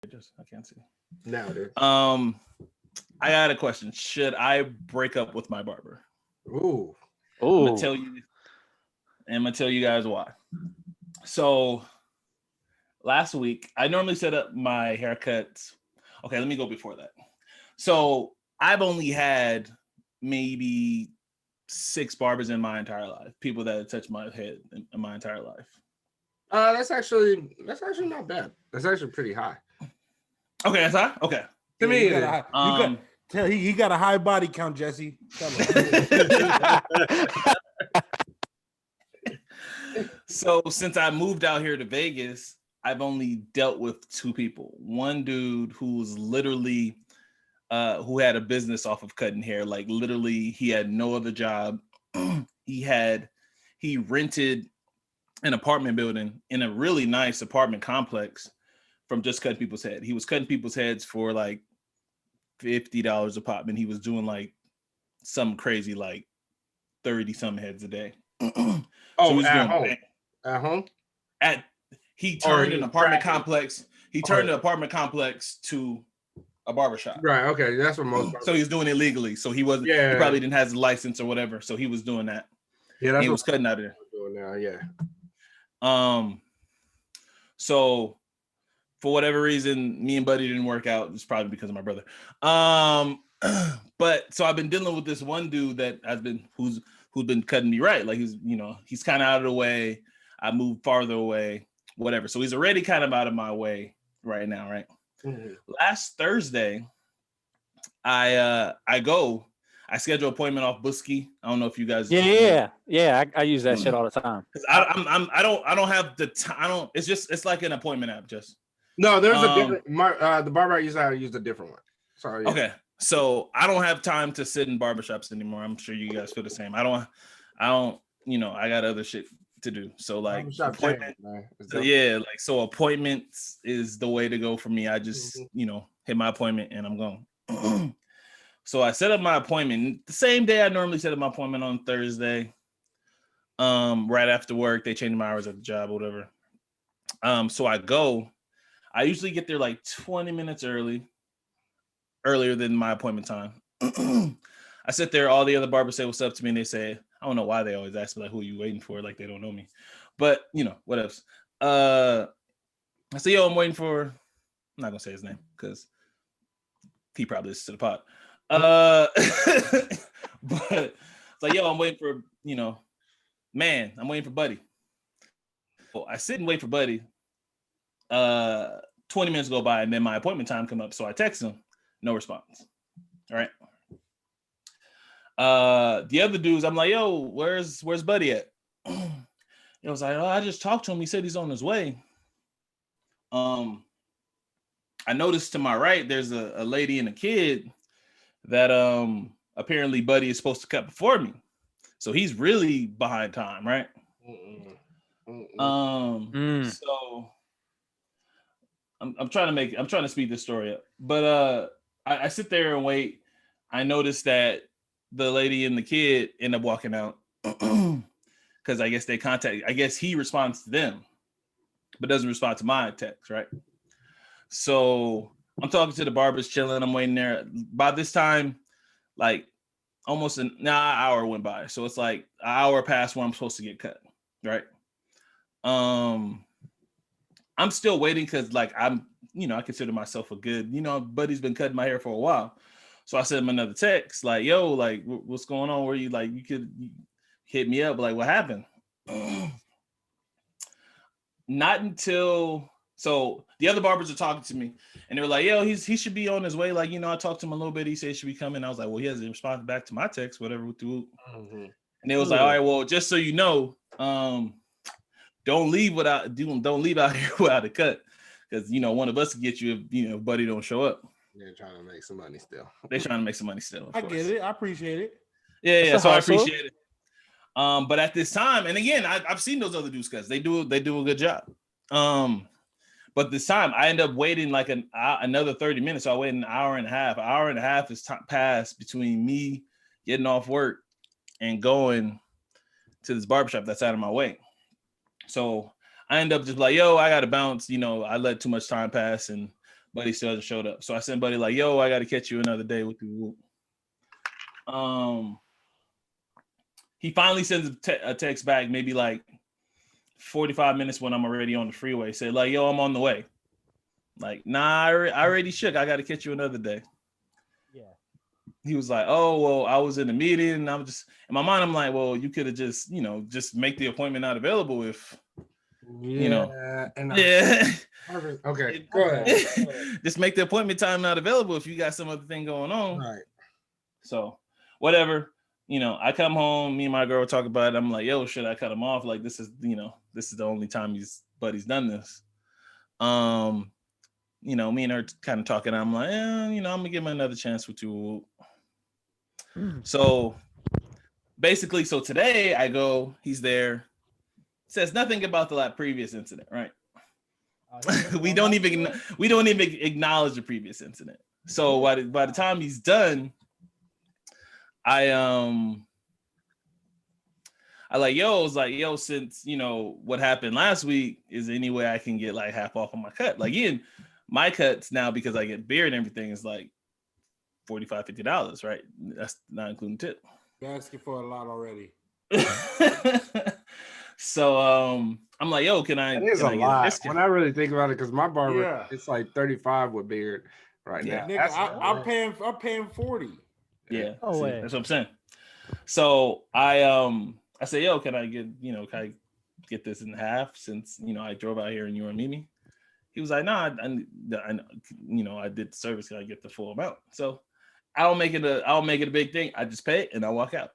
I can't see. Now it is. I got a question. Should I break up with my barber? Ooh. I'm gonna tell you. I'm gonna tell you guys why. So last week, I normally set up my haircuts. Okay, let me go before that. So I've only had maybe 6 barbers in my entire life. People that have touched my head in my entire life. That's actually not bad. That's actually pretty high. Okay, that's high. Okay. To me, he got a high body count, Jesse. Tell him. So since I moved out here to Vegas, I've only dealt with 2 people. One dude who's literally who had a business off of cutting hair. Like literally, he had no other job. he rented an apartment building in a really nice apartment complex from just cutting people's head. He was cutting people's heads for like $50 a pop, and he was doing like some crazy like 30 some heads a day. At home. He turned an apartment complex. He turned an apartment complex to a barbershop. Right. Okay. That's what most. So he was doing it legally. So he wasn't. Yeah. He probably didn't have his license or whatever. So he was doing that. Yeah. That's he was cutting out of there. Doing now. Yeah. So for whatever reason, me and Buddy didn't work out. It's probably because of my brother. But so I've been dealing with this one dude that has been who's been cutting me right. Like he's kind of out of the way. I moved farther away, whatever. So he's already kind of out of my way right now, right? Mm-hmm. Last Thursday, I schedule an appointment off Busky. I don't know if you guys. Yeah. I use that shit all the time. Because I don't have the time. I don't. It's like an appointment app. Just no. There's a different. The barber I used a different one. Sorry. Yeah. Okay. So I don't have time to sit in barbershops anymore. I'm sure you guys feel the same. I don't. I got other shit to do. So like appointments is the way to go for me. I just hit my appointment and I'm going. So I set up my appointment the same day I normally set up my appointment on Thursday. Right after work, they changed my hours at the job, or whatever. So I go. I usually get there like 20 minutes earlier than my appointment time. I sit there, all the other barbers say what's up to me, and they say, I don't know why they always ask me like, who are you waiting for? Like they don't know me. But what else? I say, yo, I'm waiting for, I'm not gonna say his name because he probably listens to the pod. But it's like, yo, I'm waiting for, man, I'm waiting for Buddy. Well, I sit and wait for Buddy. 20 minutes go by and then my appointment time come up. So I text him, no response. All right. The other dudes, I'm like, yo, where's Buddy at? It was like, oh, I just talked to him. He said he's on his way. I noticed to my right, there's a lady and a kid that apparently Buddy is supposed to cut before me. So he's really behind time, right? So I'm trying to speed this story up. But I sit there and wait. I noticed that the lady and the kid end up walking out because I guess he responds to them, but doesn't respond to my text, right? So I'm talking to the barbers, chilling. I'm waiting there. By this time, like almost an hour went by. So it's like an hour past when I'm supposed to get cut, right? I'm still waiting because like I consider myself a good, Buddy's been cutting my hair for a while. So I sent him another text like, yo, like what's going on? Where you like, you could hit me up. Like what happened? Not until, so the other barbers are talking to me and they were like, yo, he should be on his way. Like, I talked to him a little bit. He said he should be coming. I was like, well, he hasn't responded back to my text, whatever. And they was like, all right, well, just so you know, don't leave out here without a cut. Because, one of us can get you if Buddy don't show up. They're trying to make some money still. I get it. I appreciate it. Yeah. So I appreciate it. But at this time, and again, I've seen those other dudes because they do a good job. But this time I end up waiting like another 30 minutes. So I waited an hour and a half. An hour and a half is passed between me getting off work and going to this barbershop that's out of my way. So I end up just like, yo, I got to bounce. I let too much time pass and Buddy still hasn't showed up. So I sent Buddy like, yo, I got to catch you another day with you. He finally sends a text back, maybe like 45 minutes when I'm already on the freeway. Said like, yo, I'm on the way. Like, nah, I already shook. I got to catch you another day. Yeah. He was like, oh, well, I was in a meeting. And I'm just, in my mind, I'm like, well, you could have just, just make the appointment not available if, Yeah. Okay, go ahead. Just make the appointment time not available if you got some other thing going on. Right. So whatever, I come home, me and my girl talk about it. I'm like, yo, should I cut him off? Like, this is the only time Buddy's done this. Me and her kind of talking. I'm like, I'm gonna give him another chance with you. So basically, today I go, he's there, says nothing about the previous incident, right? we don't even acknowledge the previous incident. So by the time he's done, I was like, yo, since what happened last week, is there any way I can get like half off on my cut? Like, Ian, my cuts now, because I get beer and everything, is like $45-$50, right? That's not including tip. You're asking for a lot already. So I'm like, yo, can I? It is a lot when I really think about it, because my barber, Yeah. it's like 35 with beard right now. Nigga, I'm paying 40. Yeah, Oh, way. That's what I'm saying. So I say, yo, can I get this in half, since I drove out here and you were meet me? He was like, nah, I did the service. Can I get the full amount? So I'll make it a big thing. I just pay it and I walk out.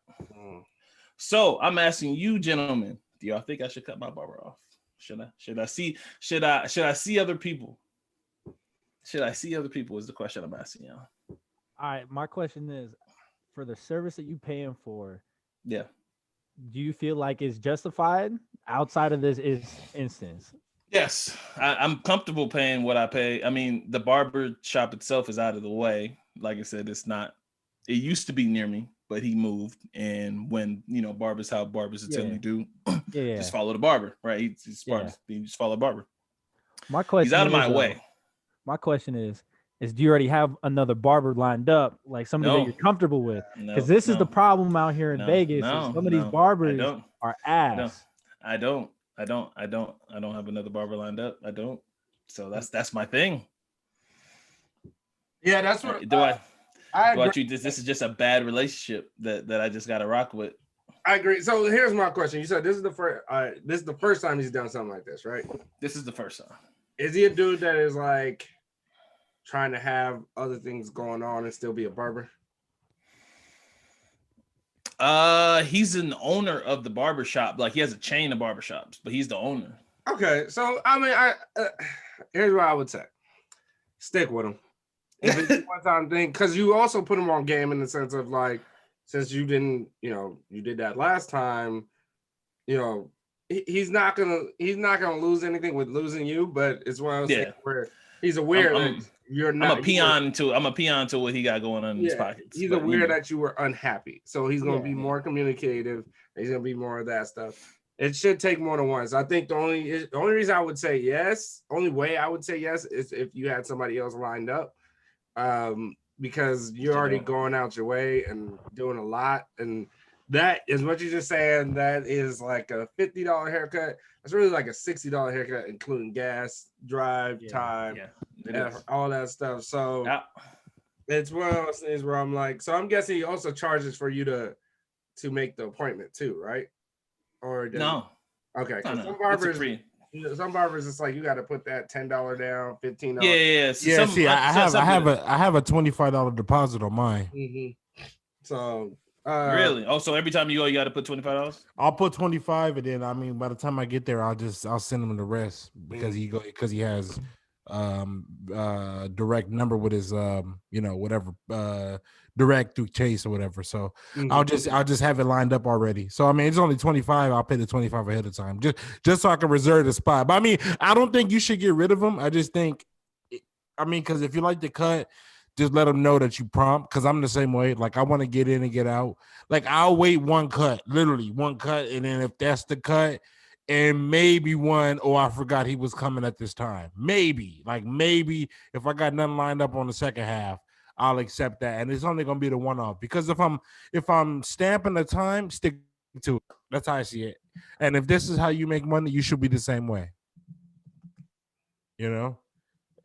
So I'm asking you, gentlemen, do y'all think I should cut my barber off? Should I see other people? Should I see other people is the question I'm asking y'all. All right, my question is, for the service that you paying for, yeah, do you feel like it's justified outside of this instance? Yes, I'm comfortable paying what I pay. I mean, the barber shop itself is out of the way. Like I said, it's not. It used to be near me, but he moved. And when barbers, how barbers typically do, just follow the barber, right? He just follow the barber. My question. He's out of my way. My question is do you already have another barber lined up, like somebody that you're comfortable with? Because this is the problem out here in Vegas. Some of these barbers are ass. I don't have another barber lined up. I don't. So that's my thing. Yeah, that's what I agree. This is just a bad relationship that I just got to rock with. I agree. So here's my question. You said this is the first time he's done something like this, right? This is the first time. Is he a dude that is like trying to have other things going on and still be a barber? He's an owner of the barbershop. Like, he has a chain of barbershops, but he's the owner. Okay, so I mean, here's what I would say: stick with him. If it's a one-time thing, because you also put him on game in the sense of like, since you didn't, you did that last time, he's not gonna lose anything with losing you, but it's one of those things where he's aware that you're not. I'm a peon to what he got going on in his pockets. He's aware that you were unhappy, so he's gonna be more communicative. He's gonna be more of that stuff. It should take more than once. I think the only reason I would say yes, only way I would say yes, is if you had somebody else lined up, because you're already going out your way and doing a lot, and that is what you're just saying. That is like a $50 haircut. It's really like a $60 haircut, including gas, drive, time, all that stuff. So it's one of those things where I'm like, so I'm guessing he also charges for you to make the appointment too, right? Or no? Okay, no. Some barbers, it's like you got to put that $10 down, $15. I have a $25 deposit on mine. Mm-hmm. So really? Oh, so every time you go, you got to put $25? I'll put 25, and then I mean, by the time I get there, I'll send him the rest because he has direct number with his whatever direct through Chase or whatever. So I'll just have it lined up already. So I mean, it's only 25. I'll pay the 25 ahead of time, just so I can reserve the spot. But I mean, I don't think you should get rid of him. I just think, because if you like the cut, just let them know that you prompt. Because I'm the same way. Like, I want to get in and get out. Like, I'll wait one cut, literally one cut, and then if that's the cut, and maybe one, oh, I forgot he was coming at this time. Maybe if I got nothing lined up on the second half, I'll accept that. And it's only gonna be the one-off, because if I'm stamping the time, stick to it. That's how I see it. And if this is how you make money, you should be the same way. You know,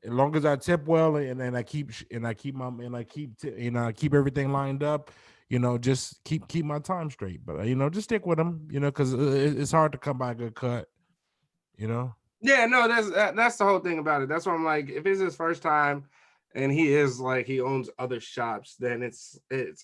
as long as I tip well and I keep everything lined up, you know, just keep my time straight. But you know, just stick with them, you know, because it's hard to come by a good cut, you know. Yeah, no, that's the whole thing about it. That's why I'm like, if it's his first time and he owns other shops, then it's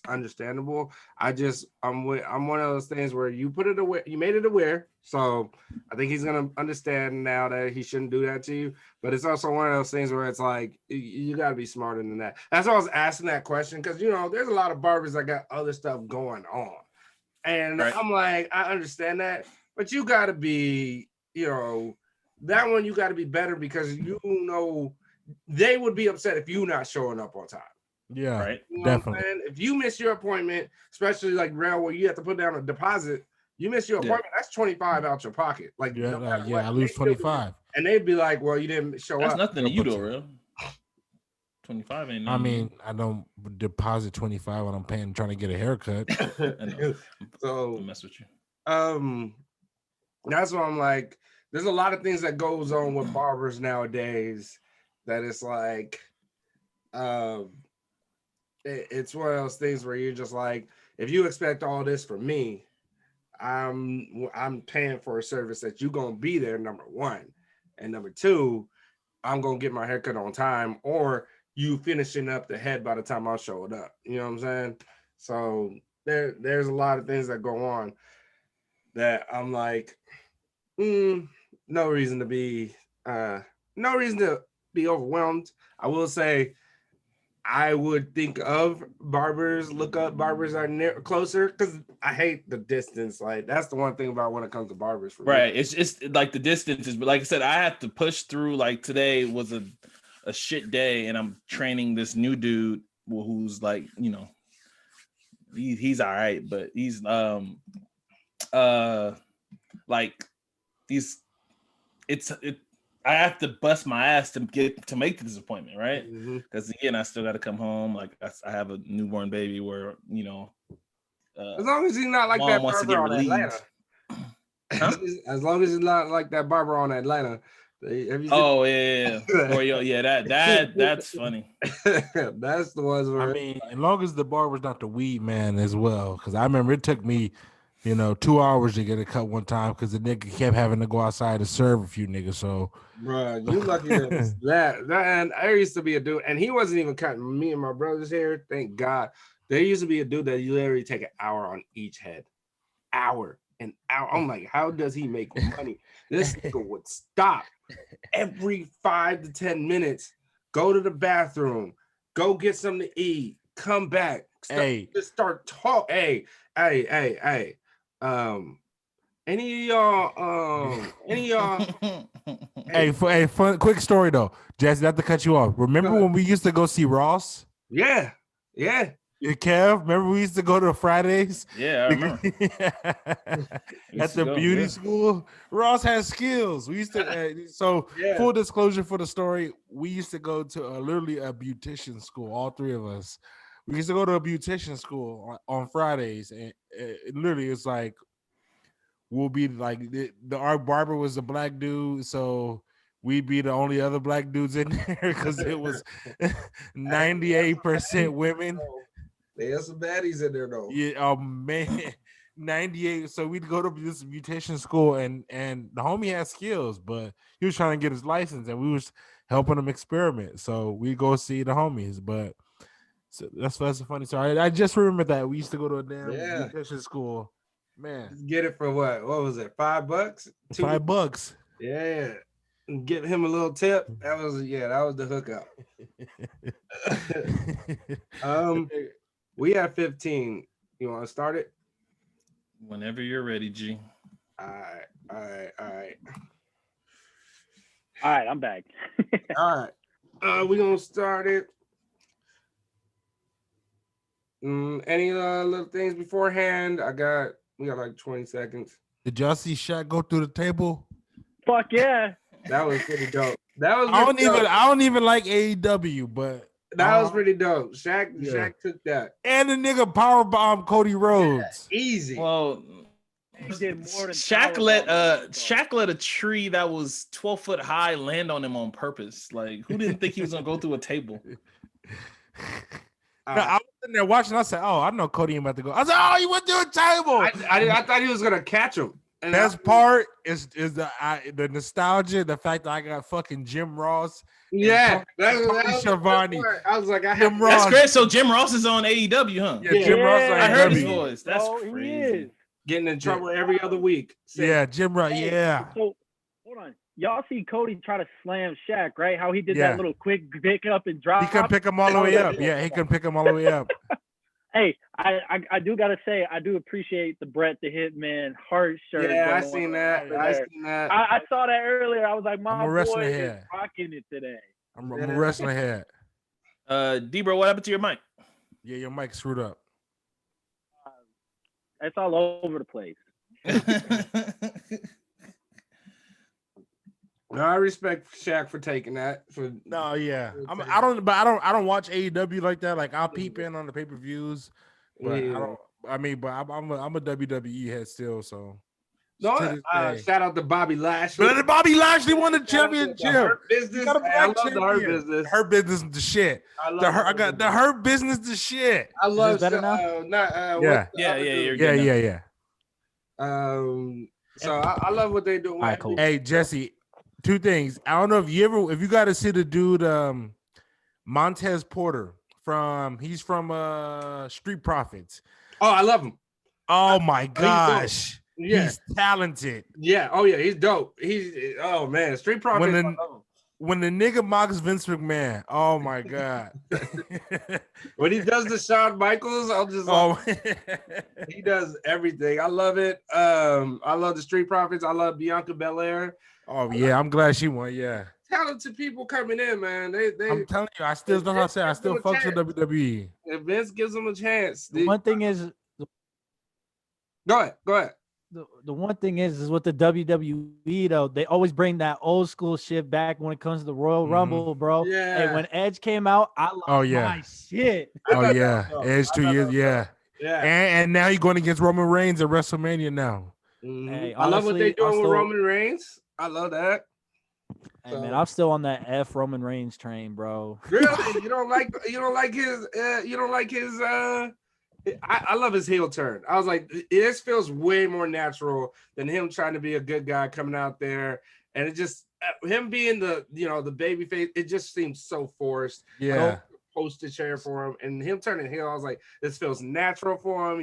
understandable. I'm one of those things where you put it aware, you made it aware. So I think he's gonna understand now that he shouldn't do that to you. But it's also one of those things where it's like you gotta be smarter than that. That's why I was asking that question, because you know, there's a lot of barbers that got other stuff going on. And right. I'm like, I understand that, but you gotta be, you know, that one you gotta be better, because you know they would be upset if you're not showing up on time. Yeah, right. You know definitely. If you miss your appointment, especially like rail where you have to put down a deposit, you miss your appointment, that's 25 out your pocket. Like, yeah, I lose 25. And they'd be like, well, you didn't show up. That's nothing to you though, real. 25 ain't nothing. I mean, I don't deposit 25 when I'm trying to get a haircut. I know. So I mess with you. That's why I'm like, there's a lot of things that goes on with barbers nowadays that it's like, it's one of those things where you're just like, if you expect all this from me, I'm paying for a service that you're gonna be there, number one, and number two, I'm gonna get my haircut on time, or you finishing up the head by the time I showed up. You know what I'm saying? So there's a lot of things that go on that I'm like, no reason to be overwhelmed. I will say, I would think of barbers, look up barbers are closer, because I hate the distance. Like, that's the one thing about when it comes to barbers. For right. Me. It's like the distances, but like I said, I have to push through. Like today was a shit day, and I'm training this new dude who's like, you know, he's all right, but he's I have to bust my ass to make this appointment, right? Because again, I still got to come home. Like I have a newborn baby, where you know, as long as he's not like that barber on Atlanta. Huh? As long as he's not like that barber on Atlanta. Oh yeah. Or that's funny. That's the ones where, I mean, as long as the barber's not the weed man as well, because I remember it took me, you know, 2 hours to get a cut one time because the nigga kept having to go outside to serve a few niggas. So, bro, you lucky that and there used to be a dude, and he wasn't even cutting me and my brother's hair. Thank God. There used to be a dude that you literally take an hour on each head. An hour. I'm like, how does he make money? This nigga would stop every 5 to 10 minutes, go to the bathroom, go get something to eat, come back, just start talk. Hey. Any of y'all Hey, fun quick story though, Jesse, not to cut you off. Remember when we used to go see Ross? Yeah. Kev, remember we used to go to Fridays? Yeah, I remember. At the beauty school, Ross has skills. We used to. Full disclosure for the story, we used to go to literally a beautician school. All three of us, we used to go to a beautician school on Fridays, and literally it's like we'll be like our barber was a black dude, so we'd be the only other black dudes in there because it was 98% women. There's some baddies in there though. Yeah, oh man, 98. So we'd go to this beautician school, and the homie had skills, but he was trying to get his license, and we was helping him experiment. So we go see the homies. But so that's a funny story. I just remember that we used to go to a damn beautician school. Man, just get it for what? What was it? $5? $5. Yeah. And give him a little tip. That was the hookup. We have 15. You want to start it? Whenever you're ready, G. All right. All right, I'm back. All right. We're gonna start it. Any little things beforehand? We got like 20 seconds. Did y'all see Shaq go through the table? Fuck yeah. That was pretty dope. That was I don't even like AEW, but that was pretty dope. Shaq took that. And the nigga powerbomb Cody Rhodes. Yeah, easy. Well, he did more than Shaq let a tree that was 12 foot high land on him on purpose. Like, who didn't think he was gonna go through a table? I was sitting there watching. I said, "Oh, I know Cody ain't about to go." I said, "Oh, he went through a table." I thought he was gonna catch him. And best part is the nostalgia, the fact that I got fucking Jim Ross. Yeah, that's Schiavone. I was like, Jim Ross. That's great. So Jim Ross is on AEW, huh? Yeah, Jim Ross. I heard his voice. That's crazy. Getting in trouble every other week. Yeah, Jim Ross. Yeah. So hold on. Y'all see Cody try to slam Shaq, right? How he did that little quick pick up and drop. He couldn't pick him all the way up. Yeah, he couldn't pick him all the way up. Hey, I do gotta say, I do appreciate the Bret the Hitman heart shirt. Yeah, I seen that. I saw that earlier. I was like, my boy is rocking it today. I'm a wrestling head. D-Bro, what happened to your mic? Yeah, your mic screwed up. It's all over the place. No, I respect Shaq for taking that. I don't watch AEW like that. Like I'll peep in on the pay-per-views, but I'm a WWE head still. So shout out to Bobby Lashley. But Bobby Lashley won the championship. Hurt Business. I love the Hurt Business. Hurt Business is the shit. I got the Hurt Business the shit. I love better now. Yeah. So I love what they do. Right, cool. Hey Jesse, two things. I don't know if you got to see the dude Montez Porter he's from Street Profits. Oh, I love him. Oh my gosh. Yeah. He's talented. Yeah. Oh yeah, he's dope. Oh man, Street Profits. When the nigga mocks Vince McMahon, oh my god. When he does the Shawn Michaels, I'll just he does everything. I love it. I love the Street Profits. I love Bianca Belair. Oh yeah, I'm glad she won. Yeah, talented people coming in, man. They I'm telling you, I still fuck with WWE. If Vince gives them a chance, the one thing is, go ahead. The one thing is with the WWE though, they always bring that old school shit back when it comes to the Royal Rumble, bro. Yeah. Hey, when Edge came out, I love my shit. Oh yeah, Edge 2 years, yeah. And now he's going against Roman Reigns at WrestleMania now. Mm-hmm. Hey, honestly, I love what they're doing with Roman Reigns. I love that. Hey man, I'm still on that F Roman Reigns train, bro. Really? You don't like his I love his heel turn. I was like, this feels way more natural than him trying to be a good guy coming out there, and it just him being the baby face. It just seems so forced. Yeah, poster chair for him, and him turning heel. I was like, this feels natural for him.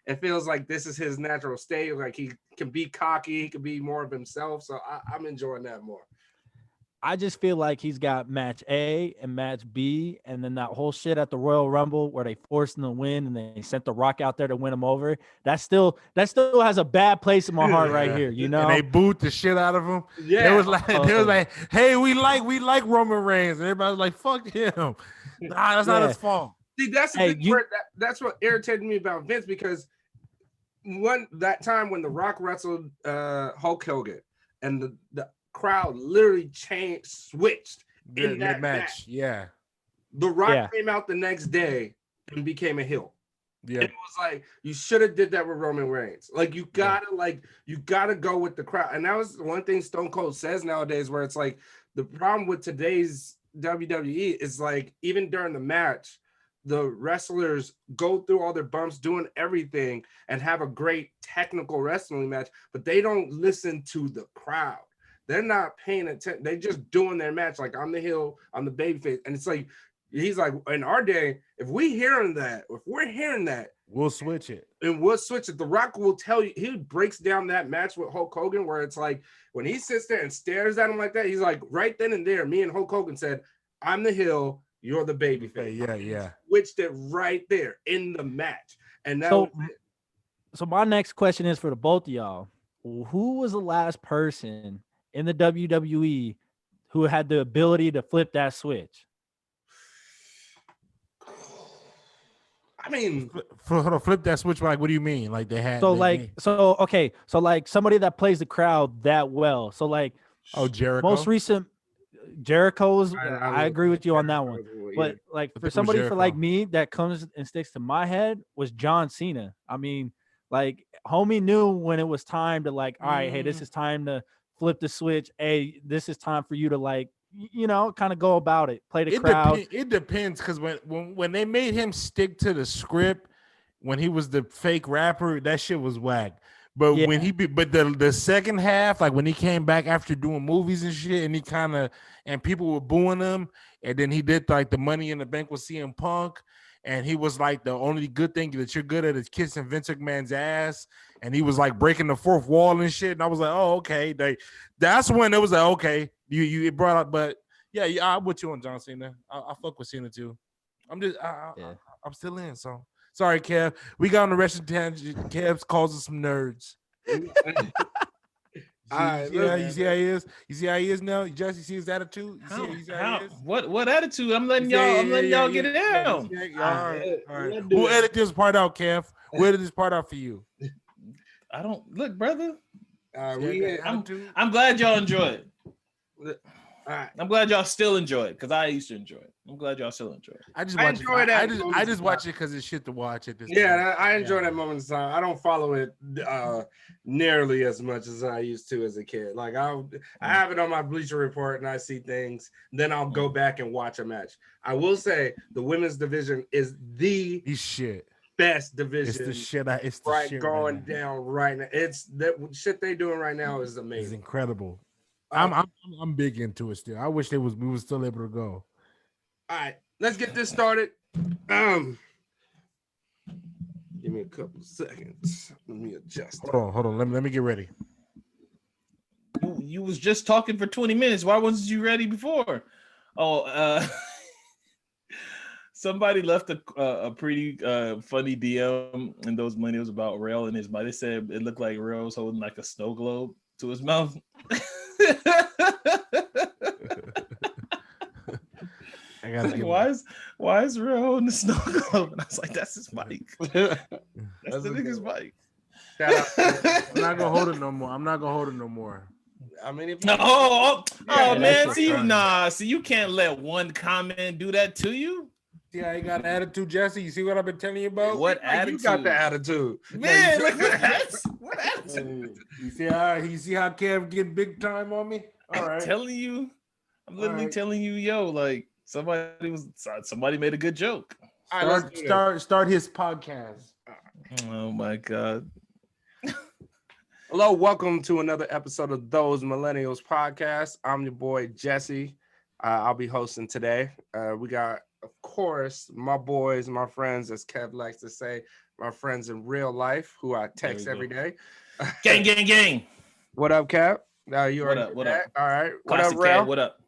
It feels like this is his natural state. Like he can be cocky, he can be more of himself. So I'm enjoying that more. I just feel like he's got match A and match B, and then that whole shit at the Royal Rumble where they forced him to win and they sent The Rock out there to win him over. That still has a bad place in my heart right here, you know. And they booed the shit out of him. Yeah, it was like, hey, we like Roman Reigns, and everybody was like, fuck him. Nah, that's not his fault. See, that's that's what irritated me about Vince, because that time when The Rock wrestled Hulk Hogan and the crowd literally switched in that match. Yeah, The Rock came out the next day and became a heel. Yeah, and it was like, you should have did that with Roman Reigns. Like you gotta go with the crowd. And that was one thing Stone Cold says nowadays, where it's like the problem with today's WWE is like, even during the match, the wrestlers go through all their bumps, doing everything, and have a great technical wrestling match, but they don't listen to the crowd. They're not paying attention. They're just doing their match. Like, I'm the heel, I'm the babyface. And it's like, he's like, in our day, if we're hearing that, we'll switch it. And we'll switch it. The Rock will tell you, he breaks down that match with Hulk Hogan, where it's like, when he sits there and stares at him like that, he's like, right then and there, me and Hulk Hogan said, I'm the heel, you're the babyface. Yeah. Switched it right there in the match. And that so my next question is for the both of y'all. Who was the last person in the WWE who had the ability to flip that switch? I mean, flip that switch. Like, what do you mean? Like they had so like somebody that plays the crowd that well. So like Jericho. Most recent Jericho's. I agree with you on that Jericho, one. yeah. But like for somebody for like me that comes and sticks to my head was John Cena. I mean, like homie knew when it was time to like, all right, hey, this is time to flip the switch. Hey, this is time for you to like, kind of go about it, play the crowd. It depends because when they made him stick to the script when he was the fake rapper, that shit was whack. But when the second half, like when he came back after doing movies and shit, and people were booing him, and then he did like the Money in the Bank with CM Punk, and he was like the only good thing that you're good at is kissing Vince McMahon's ass, and he was like breaking the fourth wall and shit, and I was like, oh okay, that's when it was like okay, you it brought up, but yeah, I'm with you on John Cena. I fuck with Cena too. I'm still in, so. Sorry, Kev. We got on the rest of the tangent. Kev calls us some nerds. You see how he is? You see how he is now? Jesse, see his attitude? How he is? What attitude? I'm letting y'all get it down. All right. We'll edit this part out, Kev. We'll edit this part out for you. I don't look, brother. I'm glad y'all enjoy it. All right. I'm glad y'all still enjoy it because I used to enjoy it. I'm glad y'all still enjoy it. I just watch it because it's shit to watch at this point. I enjoy that moment in time. I don't follow it nearly as much as I used to as a kid. Like I have it on my Bleacher Report and I see things. Then I'll go back and watch a match. I will say the women's division is the best division. It's the shit going down right now. It's that shit they doing right now is amazing. It's incredible. I'm big into it still. I wish we were still able to go. All right, let's get this started. Give me a couple of seconds. Let me adjust. Hold on. Let me get ready. You was just talking for 20 minutes. Why wasn't you ready before? Somebody left a pretty funny DM in those millennials about Rail and his body. They said it looked like Rail was holding like a snow globe to his mouth. Why is Real holding the snow globe? And I was like, that's his mic. That's the nigga's mic. I'm not gonna hold it no more. I mean, if man, see, you can't let one comment do that to you. Yeah, you got an attitude, Jesse. You see what I've been telling you about? What attitude? You got the attitude, man. Like what attitude? You see how Kev get big time on me? All right, I'm literally telling you, yo, like somebody made a good joke. Start his podcast. Oh my god. Hello, welcome to another episode of Those Millennials Podcast. I'm your boy Jesse. I'll be hosting today. We got, of course, my boys, my friends, as Kev likes to say, my friends in real life who I text every day. Gang. What up, Kev? You what already up? What up? All right. What up, Rail? What up?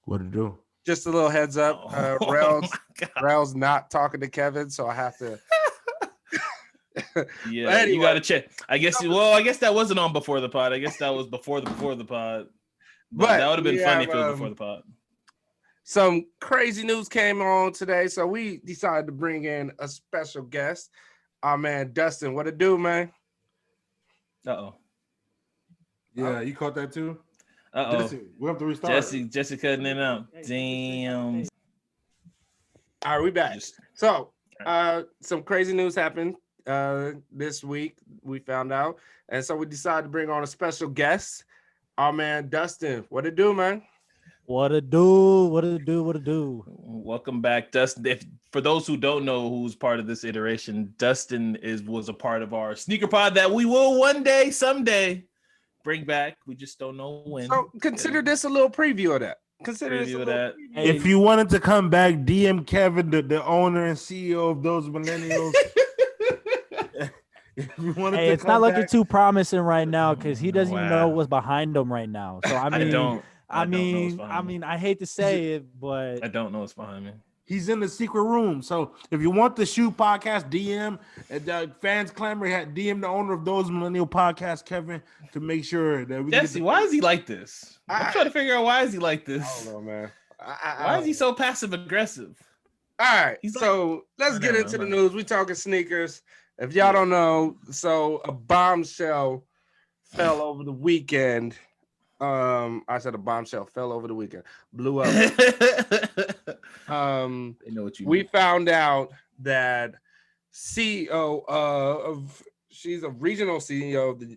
What to do? Just a little heads up. Rail's not talking to Kevin, so I have to. Yeah, anyway, you gotta check. I guess that wasn't on before the pod. I guess that was before the pod. But that would have been funny if it was before the pod. Some crazy news came on today, so we decided to bring in a special guest. Our man Dustin. What it do, man? Uh-oh. Yeah, you caught that too? Uh-oh. Jesse, we have to restart. Jesse cutting it out. Damn. All right, we back. So, some crazy news happened this week, we found out. And so we decided to bring on a special guest, our man Dustin. What it do, man? What it do? Welcome back, Dustin. For those who don't know who's part of this iteration, Dustin was a part of our sneaker pod that we will one day, someday bring back. We just don't know when. So consider this a little preview of that. If you wanted to come back, DM Kevin, the owner and CEO of Those Millennials. It's not looking too promising right now because he doesn't even know what's behind him right now. So I mean, I hate to say it, but I don't know what's behind me. He's in the secret room. So if you want the Shoe Podcast, DM the fans clamor. DM the owner of Those Millennial Podcast, Kevin, to make sure that we. Jesse, why is he like this? I'm trying to figure out why is he like this. I don't know, man. Why is he so passive aggressive? All right, He's so let's get into the mind. news. We talking sneakers. If y'all don't know, so a bombshell fell over the weekend. I said a bombshell fell over the weekend, blew up. They know what you We mean. found out that CEO of she's a regional CEO of the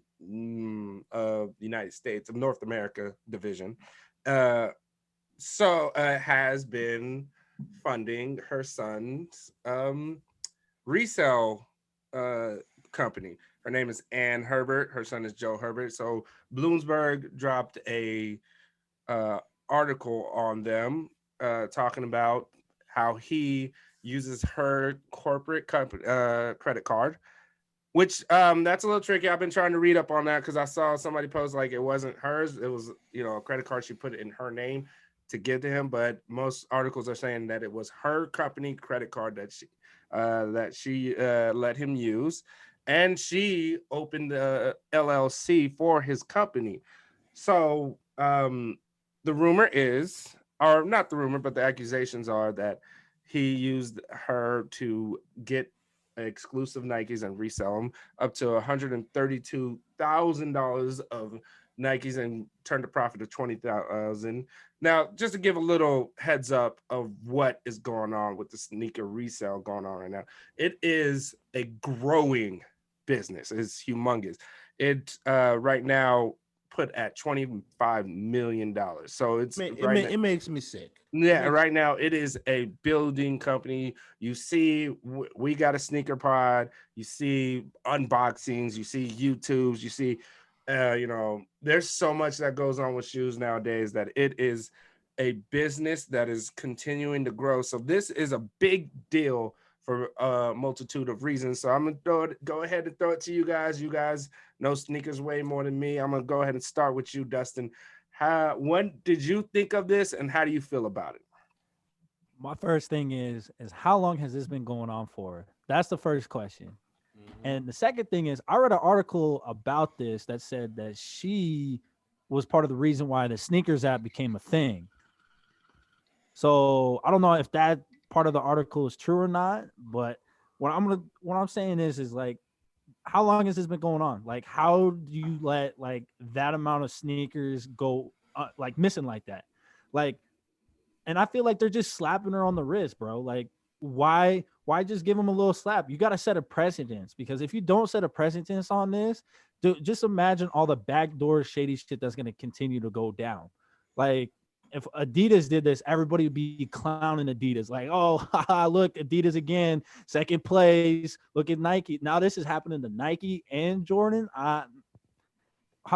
United States of North America division. Has been funding her son's resale company. Her name is Ann Herbert. Her son is Joe Herbert. So Bloomberg dropped a article on them talking about how he uses her corporate company credit card, which that's a little tricky. I've been trying to read up on that because I saw somebody post like it wasn't hers. It was, a credit card. She put it in her name to give to him, but most articles are saying that it was her company credit card that she let him use, and she opened the LLC for his company. So the rumor is, or not the rumor, but the accusations are that he used her to get exclusive Nikes and resell them up to $132,000 of Nikes and turned a profit of $20,000. Now, just to give a little heads up of what is going on with the sneaker resale going on right now, it is a growing business. It's humongous. It right now put at $25 million. So it makes me sick. Yeah, right now it is a building company. You see, we got a sneaker pod. You see unboxings. You see YouTubes. You see, there's so much that goes on with shoes nowadays that it is a business that is continuing to grow. So this is a big deal for a multitude of reasons. So I'm gonna go ahead and throw it to you guys. You guys know sneakers way more than me. I'm gonna go ahead and start with you, Dustin. What did you think of this, and how do you feel about it? My first thing is how long has this been going on for? That's the first question. Mm-hmm. And the second thing is, I read an article about this that said that she was part of the reason why the sneakers app became a thing. So I don't know if that part of the article is true or not, but what I'm saying is like, how long has this been going on? Like, how do you let like that amount of sneakers go like missing like that? Like, and I feel like they're just slapping her on the wrist, bro. Like, why just give them a little slap? You got to set a precedence, because if you don't set a precedence on this, just imagine all the backdoor shady shit that's going to continue to go down. Like, if Adidas did this, everybody would be clowning Adidas. Like, oh, look, Adidas again, second place. Look at Nike. Now this is happening to Nike and Jordan. How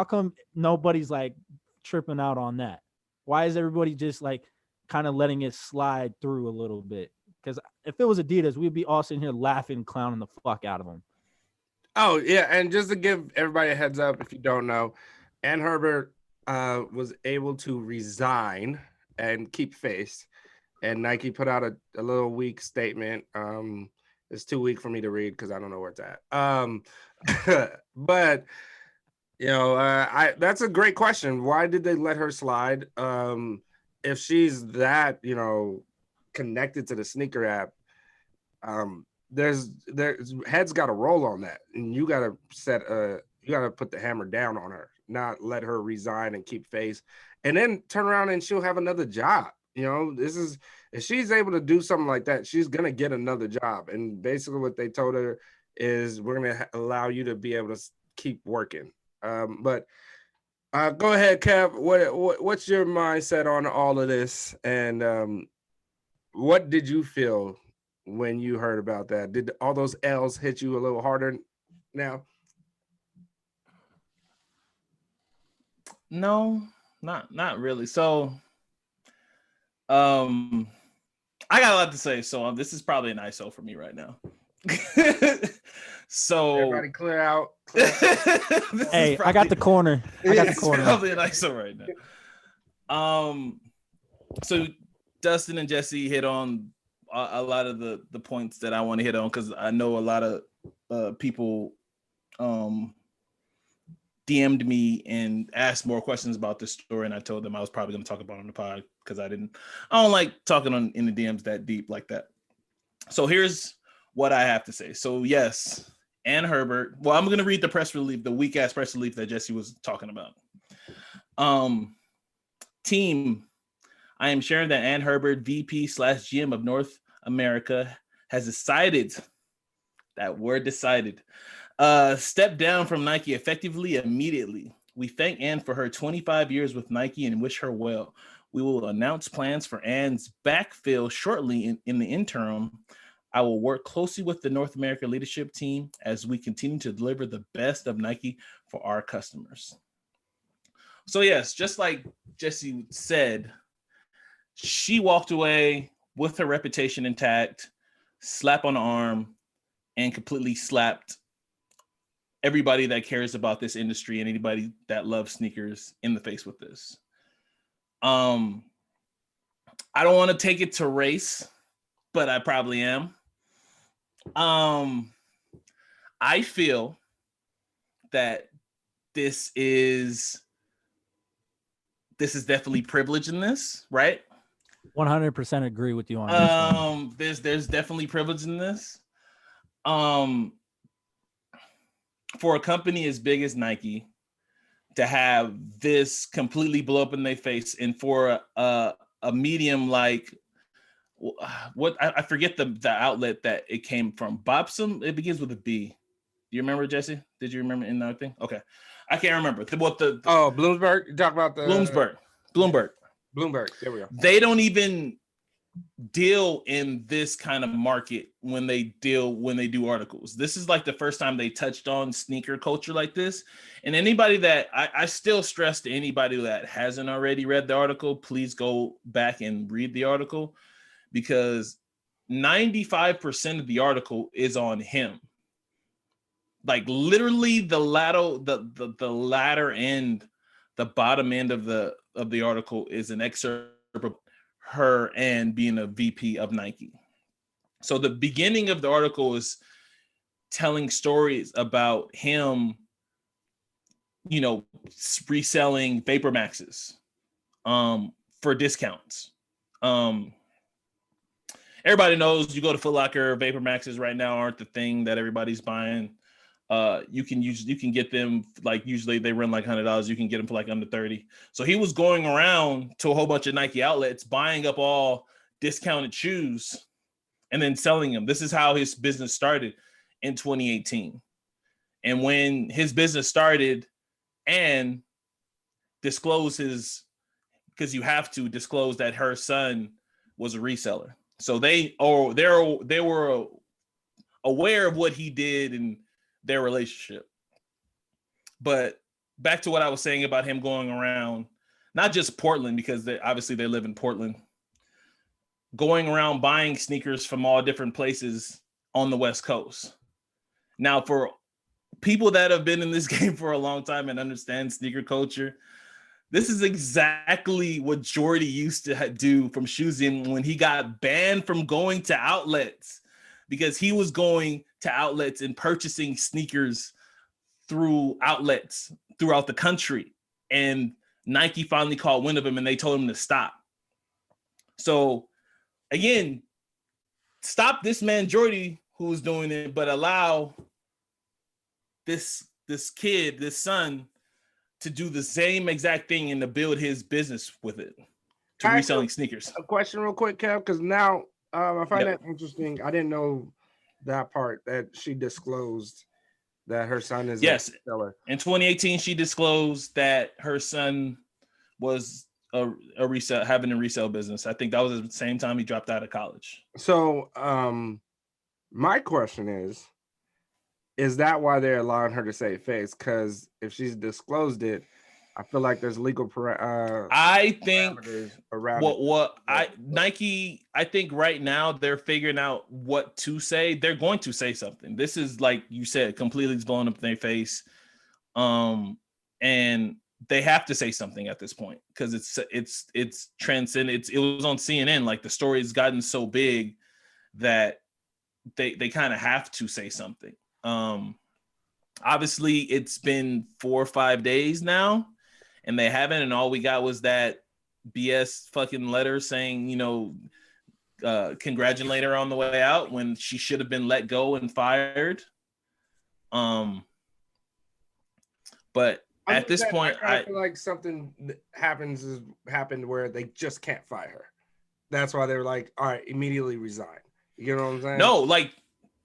come nobody's like tripping out on that? Why is everybody just like kind of letting it slide through a little bit? Because if it was Adidas, we'd be all sitting here laughing, clowning the fuck out of them. Oh, yeah. And just to give everybody a heads up, if you don't know, Ann Herbert was able to resign and keep face, and Nike put out a little weak statement. It's too weak for me to read because I don't know where it's at. But that's a great question. Why did they let her slide? If she's that connected to the sneaker app, there's heads got to roll on that, and you got to put the hammer down on her. Not let her resign and keep face, and then turn around and she'll have another job. If she's able to do something like that, she's gonna get another job. And basically, what they told her is, we're gonna allow you to be able to keep working. But go ahead, Kev. What's your mindset on all of this, and what did you feel when you heard about that? Did all those L's hit you a little harder now? No, not really. So, I got a lot to say. So this is probably an ISO for me right now. So everybody clear out. Hey, I got the corner. Probably an ISO right now. So Dustin and Jesse hit on a lot of the points that I want to hit on, because I know a lot of people DM'd me and asked more questions about this story, and I told them I was probably going to talk about it on the pod, because I don't like talking in the DMs that deep like that. So here's what I have to say. So yes, Ann Herbert. Well, I'm gonna read the press release, the weak ass press release that Jesse was talking about. Team, I am sharing that Ann Herbert, VP/GM of North America, has decided, that word decided, step down from Nike effectively immediately. We thank Ann for her 25 years with Nike and wish her well. We will announce plans for Ann's backfill shortly. In the interim, I will work closely with the North America leadership team as we continue to deliver the best of Nike for our customers. So yes, just like Jesse said, she walked away with her reputation intact, slap on the arm, and completely slapped everybody that cares about this industry and anybody that loves sneakers in the face with this. I don't want to take it to race, but I probably am. I feel that this is definitely privilege in this, right? 100% agree with you on this. There's definitely privilege in this. For a company as big as Nike to have this completely blow up in their face, and for a medium like what I forget the outlet that it came from. Bobson, it begins with a B. Do you remember, Jesse? Did you remember in that thing? Okay, I can't remember Bloomberg. You talk about the Bloomberg. There we go. They don't even deal in this kind of market when they do articles. This is like the first time they touched on sneaker culture like this. And anybody that I still stress to anybody that hasn't already read the article, please go back and read the article, because 95% of the article is on him. Like literally the latter end, the bottom end of the article is an excerpt of her and being a VP of Nike. So the beginning of the article is telling stories about him, reselling Vapor Maxes for discounts. Everybody knows you go to Foot Locker, Vapor Maxes right now aren't the thing that everybody's buying. You can get them, like usually they run like $100. You can get them for like under 30. So he was going around to a whole bunch of Nike outlets, buying up all discounted shoes and then selling them. This is how his business started in 2018. And when his business started, and disclose because you have to disclose that her son was a reseller. So they were aware of what he did and their relationship. But back to what I was saying about him going around, not just Portland, because obviously they live in Portland, going around buying sneakers from all different places on the West Coast. Now, for people that have been in this game for a long time and understand sneaker culture, this is exactly what Jordy used to do from Shoesing when he got banned from going to outlets, because he was going to outlets and purchasing sneakers through outlets throughout the country. And Nike finally caught wind of him and they told him to stop. So again, stop this man Jordy who's doing it, but allow this kid, this son, to do the same exact thing and to build his business with it, to reselling sneakers. A question real quick, Kev, because now I find that interesting. I didn't know that part, that she disclosed that her son is a seller. In 2018, she disclosed that her son was having a resale business. I think that was the same time he dropped out of college. So my question is that why they're allowing her to say face? Because if she's disclosed it, I feel like there's legal I think around Nike, I think right now they're figuring out what to say. They're going to say something. This is, like you said, completely blown up in their face. And they have to say something at this point, because it's transcended. It was on CNN. Like, the story has gotten so big that they kind of have to say something. Obviously it's been 4 or 5 days now and they haven't, and all we got was that BS fucking letter saying, congratulate her on the way out when she should have been let go and fired. But at this point, I feel like something happened where they just can't fire her. That's why they were like, all right, immediately resign. You know what I'm saying? No, like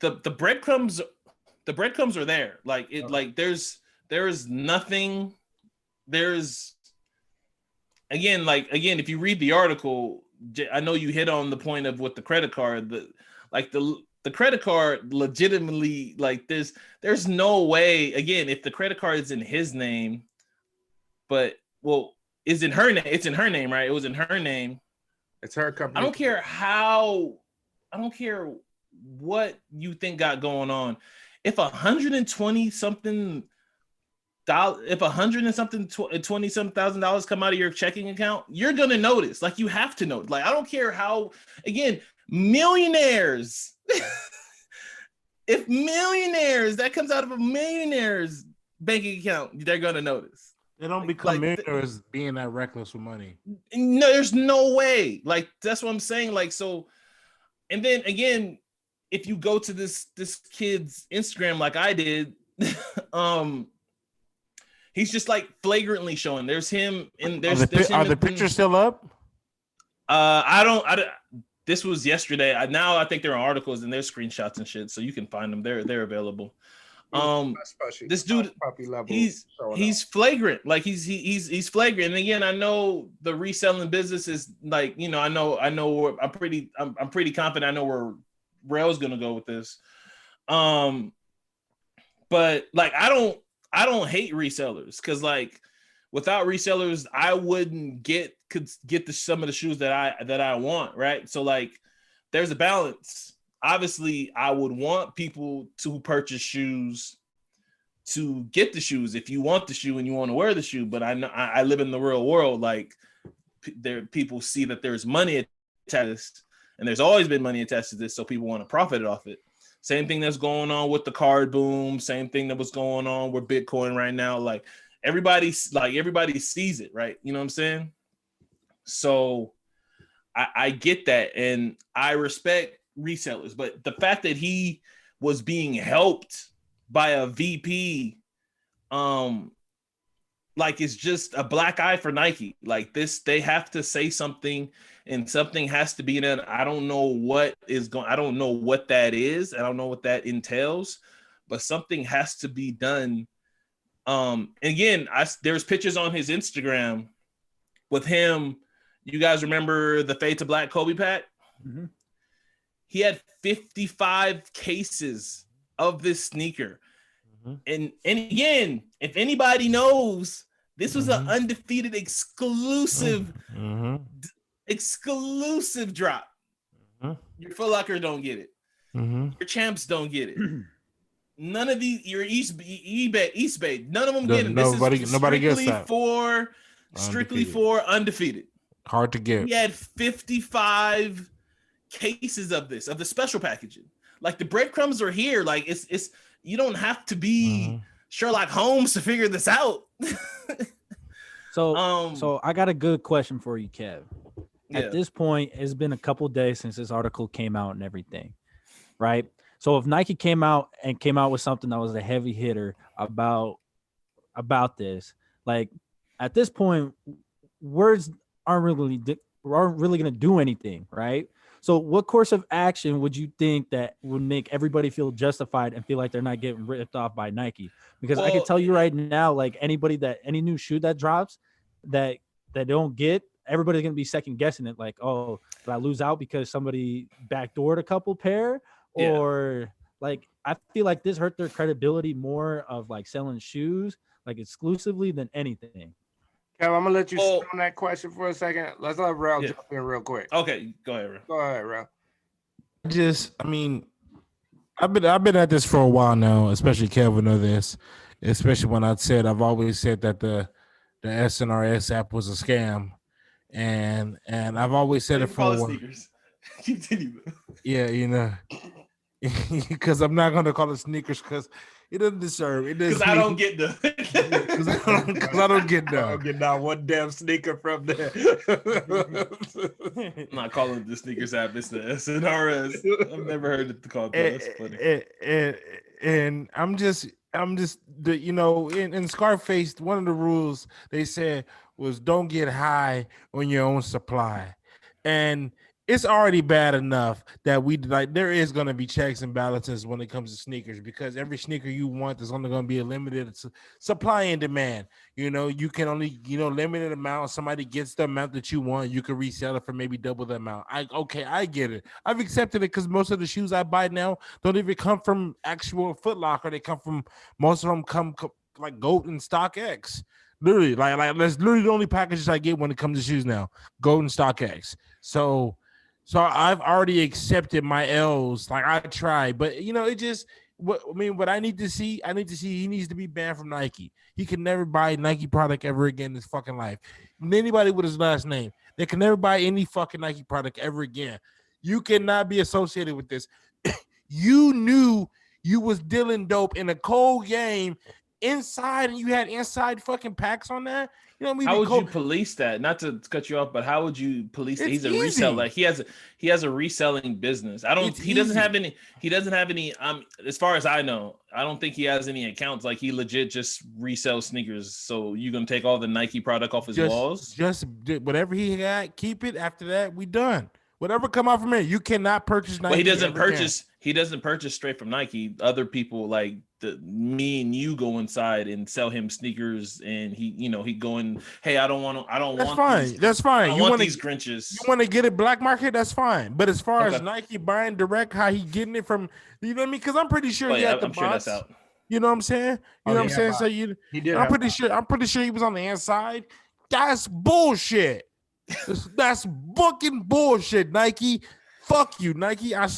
the breadcrumbs are there. Like it, like there is nothing. There's again, if you read the article, I know you hit on the point of with the credit card. The credit card legitimately, like there's no way. Again, if the credit card is in his name, but is in her name. It's in her name, right? It was in her name. It's her company. I don't care what you think got going on. If $120,000 $20,000 come out of your checking account, you're gonna notice. Like you have to know. Like I don't care how. Again, millionaires. If millionaires that comes out of a millionaire's banking account, they're gonna notice. They don't become millionaires being that reckless with money. No, there's no way. Like that's what I'm saying. Like so, and then again, if you go to this kid's Instagram like I did, he's just like flagrantly showing. There's him and there's are the pictures still up? This was yesterday. Now I think there are articles and there's screenshots and shit, so you can find them. They're available. This dude, he's flagrant. Like he's flagrant. And again, I know the reselling business is like, you know, I know I'm pretty confident I know where Rail's gonna go with this. But like I don't hate resellers because like without resellers, I wouldn't could get some of the shoes that I want, right? So like there's a balance. Obviously, I would want people to purchase shoes to get the shoes if you want the shoe and you want to wear the shoe. But I know I live in the real world. Like people see that there's money attached to this, and there's always been money attached to this, so people want to profit off it. Same thing that's going on with the card boom. Same thing that was going on with Bitcoin right now. Like everybody sees it, right? You know what I'm saying? So I get that, and I respect resellers, but the fact that he was being helped by a VP, like it's just a black eye for Nike. Like this, they have to say something, and something has to be done. I don't know what I don't know what that is. I don't know what that entails, but something has to be done. Again, there's pictures on his Instagram with him. You guys remember the Fade to Black Kobe pack? Mm-hmm. He had 55 cases of this sneaker. Mm-hmm. And again, if anybody knows, this was an undefeated exclusive drop. Mm-hmm. Your Foot Locker don't get it. Mm-hmm. Your Champs don't get it. None of these, your Eastbay, none of them get it. Nobody gets that. Strictly for undefeated. Hard to get. We had 55 cases of the special packaging. Like the breadcrumbs are here. Like it's you don't have to be Sherlock Holmes to figure this out. So I got a good question for you, Kev. At this point, it's been a couple days since this article came out and everything, right? So if Nike came out with something that was a heavy hitter about this, like at this point, words aren't really going to do anything, right? So what course of action would you think that would make everybody feel justified and feel like they're not getting ripped off by Nike? Because I can tell you right now, like any new shoe that drops that they don't get, everybody's going to be second guessing it. Like, oh, did I lose out because somebody backdoored a couple pair? Or like, I feel like this hurt their credibility more of like selling shoes, like exclusively than anything. Kev, I'm gonna let you sit on that question for a second. Let's let Rel jump in real quick. Okay, go ahead, Rel. Go ahead, Rel. I've been at this for a while now, especially Kevin know this, especially when I've always said that the SNRS app was a scam, and I've always said it for a while. Continue. Yeah, you know, because I'm not gonna call it sneakers because It doesn't deserve it. Because I don't get the. Because I don't get I don't get not one damn sneaker from there. I'm not calling the sneakers app. It's the SNRS. I've never heard it called that. That's funny. And I'm just the in Scarface, one of the rules they said was don't get high on your own supply, and it's already bad enough that there is going to be checks and balances when it comes to sneakers, because every sneaker you want is only going to be a limited supply and demand. You can only, limited amount. Somebody gets the amount that you want, you can resell it for maybe double the amount. I get it. I've accepted it because most of the shoes I buy now don't even come from actual Foot Locker. They come from, most of them come like Goat and StockX. Literally, like that's literally the only packages I get when it comes to shoes now. Goat and StockX. So I've already accepted my L's. Like I tried, but it just what I need to see, he needs to be banned from Nike. He can never buy Nike product ever again in his fucking life. And anybody with his last name, they can never buy any fucking Nike product ever again. You cannot be associated with this. You knew you was dealing dope in a cold game inside, and you had inside fucking packs on that. How would you police that? Not to cut you off, but how would you police that? He's a reseller. He has a reselling business. He doesn't have any as far as I know, I don't think he has any accounts. Like he legit just resells sneakers. So you're gonna take all the Nike product off his walls? Just whatever he got, keep it. After that, we done. Whatever come out from it, you cannot purchase Nike. Well, he doesn't purchase straight from Nike. Other people like me and you go inside and sell him sneakers, and he go in, hey, I don't want That's fine. You want these Grinches. You want to get it black market, that's fine. But as far as Nike buying direct, how he getting it from, you know what I mean? Because I'm pretty sure he had the bots. Sure that's out. You know what I'm saying? You know what I'm saying? So he did. I'm pretty sure he was on the inside. That's bullshit. That's fucking bullshit, Nike. Fuck you, Nike. I'm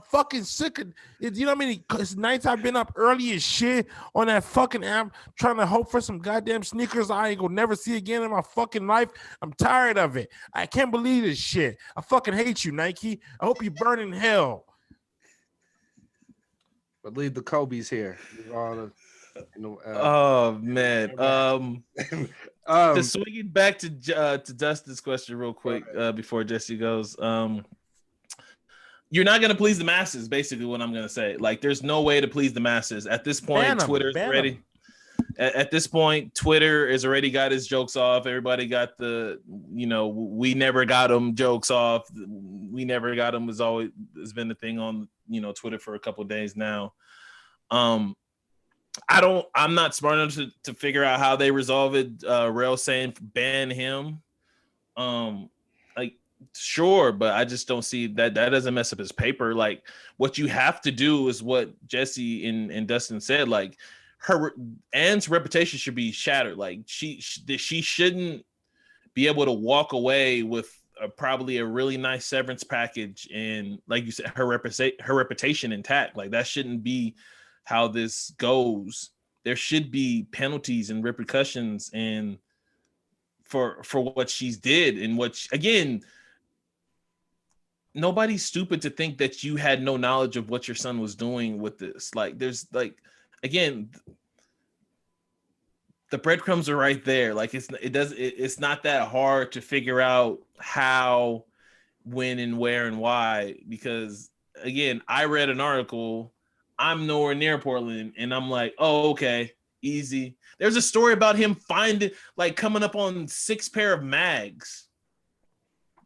fucking sick of it. You know what I mean? Because nights I've been up early as shit on that fucking app trying to hope for some goddamn sneakers I ain't gonna never see again in my fucking life. I'm tired of it. I can't believe this shit. I fucking hate you, Nike. I hope you burn in hell. But leave the Kobe's here. Oh man. To swing it back to Dustin's question real quick before Jesse goes. You're not gonna please the masses. Basically, what I'm gonna say. Like, there's no way to please the masses at this point. Twitter's ready. At this point, Twitter has already got his jokes off. Everybody got the, we never got him jokes off. We never got him has been the thing on Twitter for a couple of days now. I'm not smart enough to figure out how they resolve it. Rail saying ban him. Sure, but I just don't see that doesn't mess up his paper. Like, what you have to do is what Jesse and Dustin said. Like, Anne's reputation should be shattered. Like, she shouldn't be able to walk away with probably a really nice severance package, and like you said, her reputation intact. Like, that shouldn't be how this goes. There should be penalties and repercussions and for what she's did, and again, nobody's stupid to think that you had no knowledge of what your son was doing with this. Like, there's again, the breadcrumbs are right there. Like, it's not that hard to figure out how, when, and where, and why, because again, I read an article. I'm nowhere near Portland, and I'm like, oh, okay, easy. There's a story about him coming up on 6 pair of mags.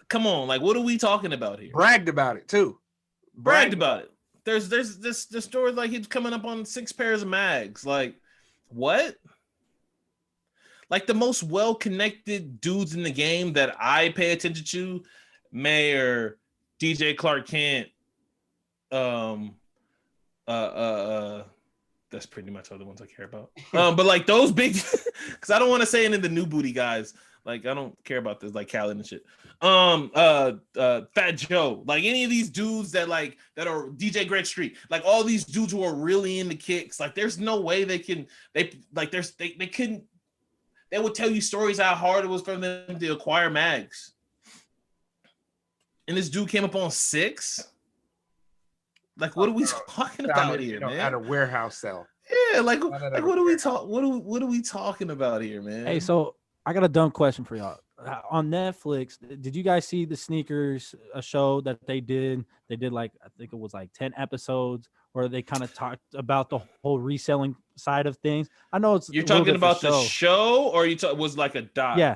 Come on, like, what are we talking about here? Bragged about it too. Bragged about it. There's this story like he's coming up on 6 pairs of mags. Like, what? Like, the most well-connected dudes in the game that I pay attention to, Mayor, DJ Clark Kent, that's pretty much all the ones I care about. But like those big, because I don't want to say any of the new booty guys. Like, I don't care about this, like Khaled and shit. Fat Joe, like any of these dudes that are DJ Greg Street, like all these dudes who are really into kicks. Like, there's no way they couldn't. They would tell you stories how hard it was for them to acquire mags. And this dude came up on 6. Like, what are we talking about here, man? At a warehouse sale. Yeah, like what are we talking? What are we talking about here, man? Hey, so I got a dumb question for y'all. On Netflix, did you guys see the sneakers a show that they did? They did like I think it was like 10 episodes where they kind of talked about the whole reselling side of things. I know You're talking about the show, or was like a doc? Yeah,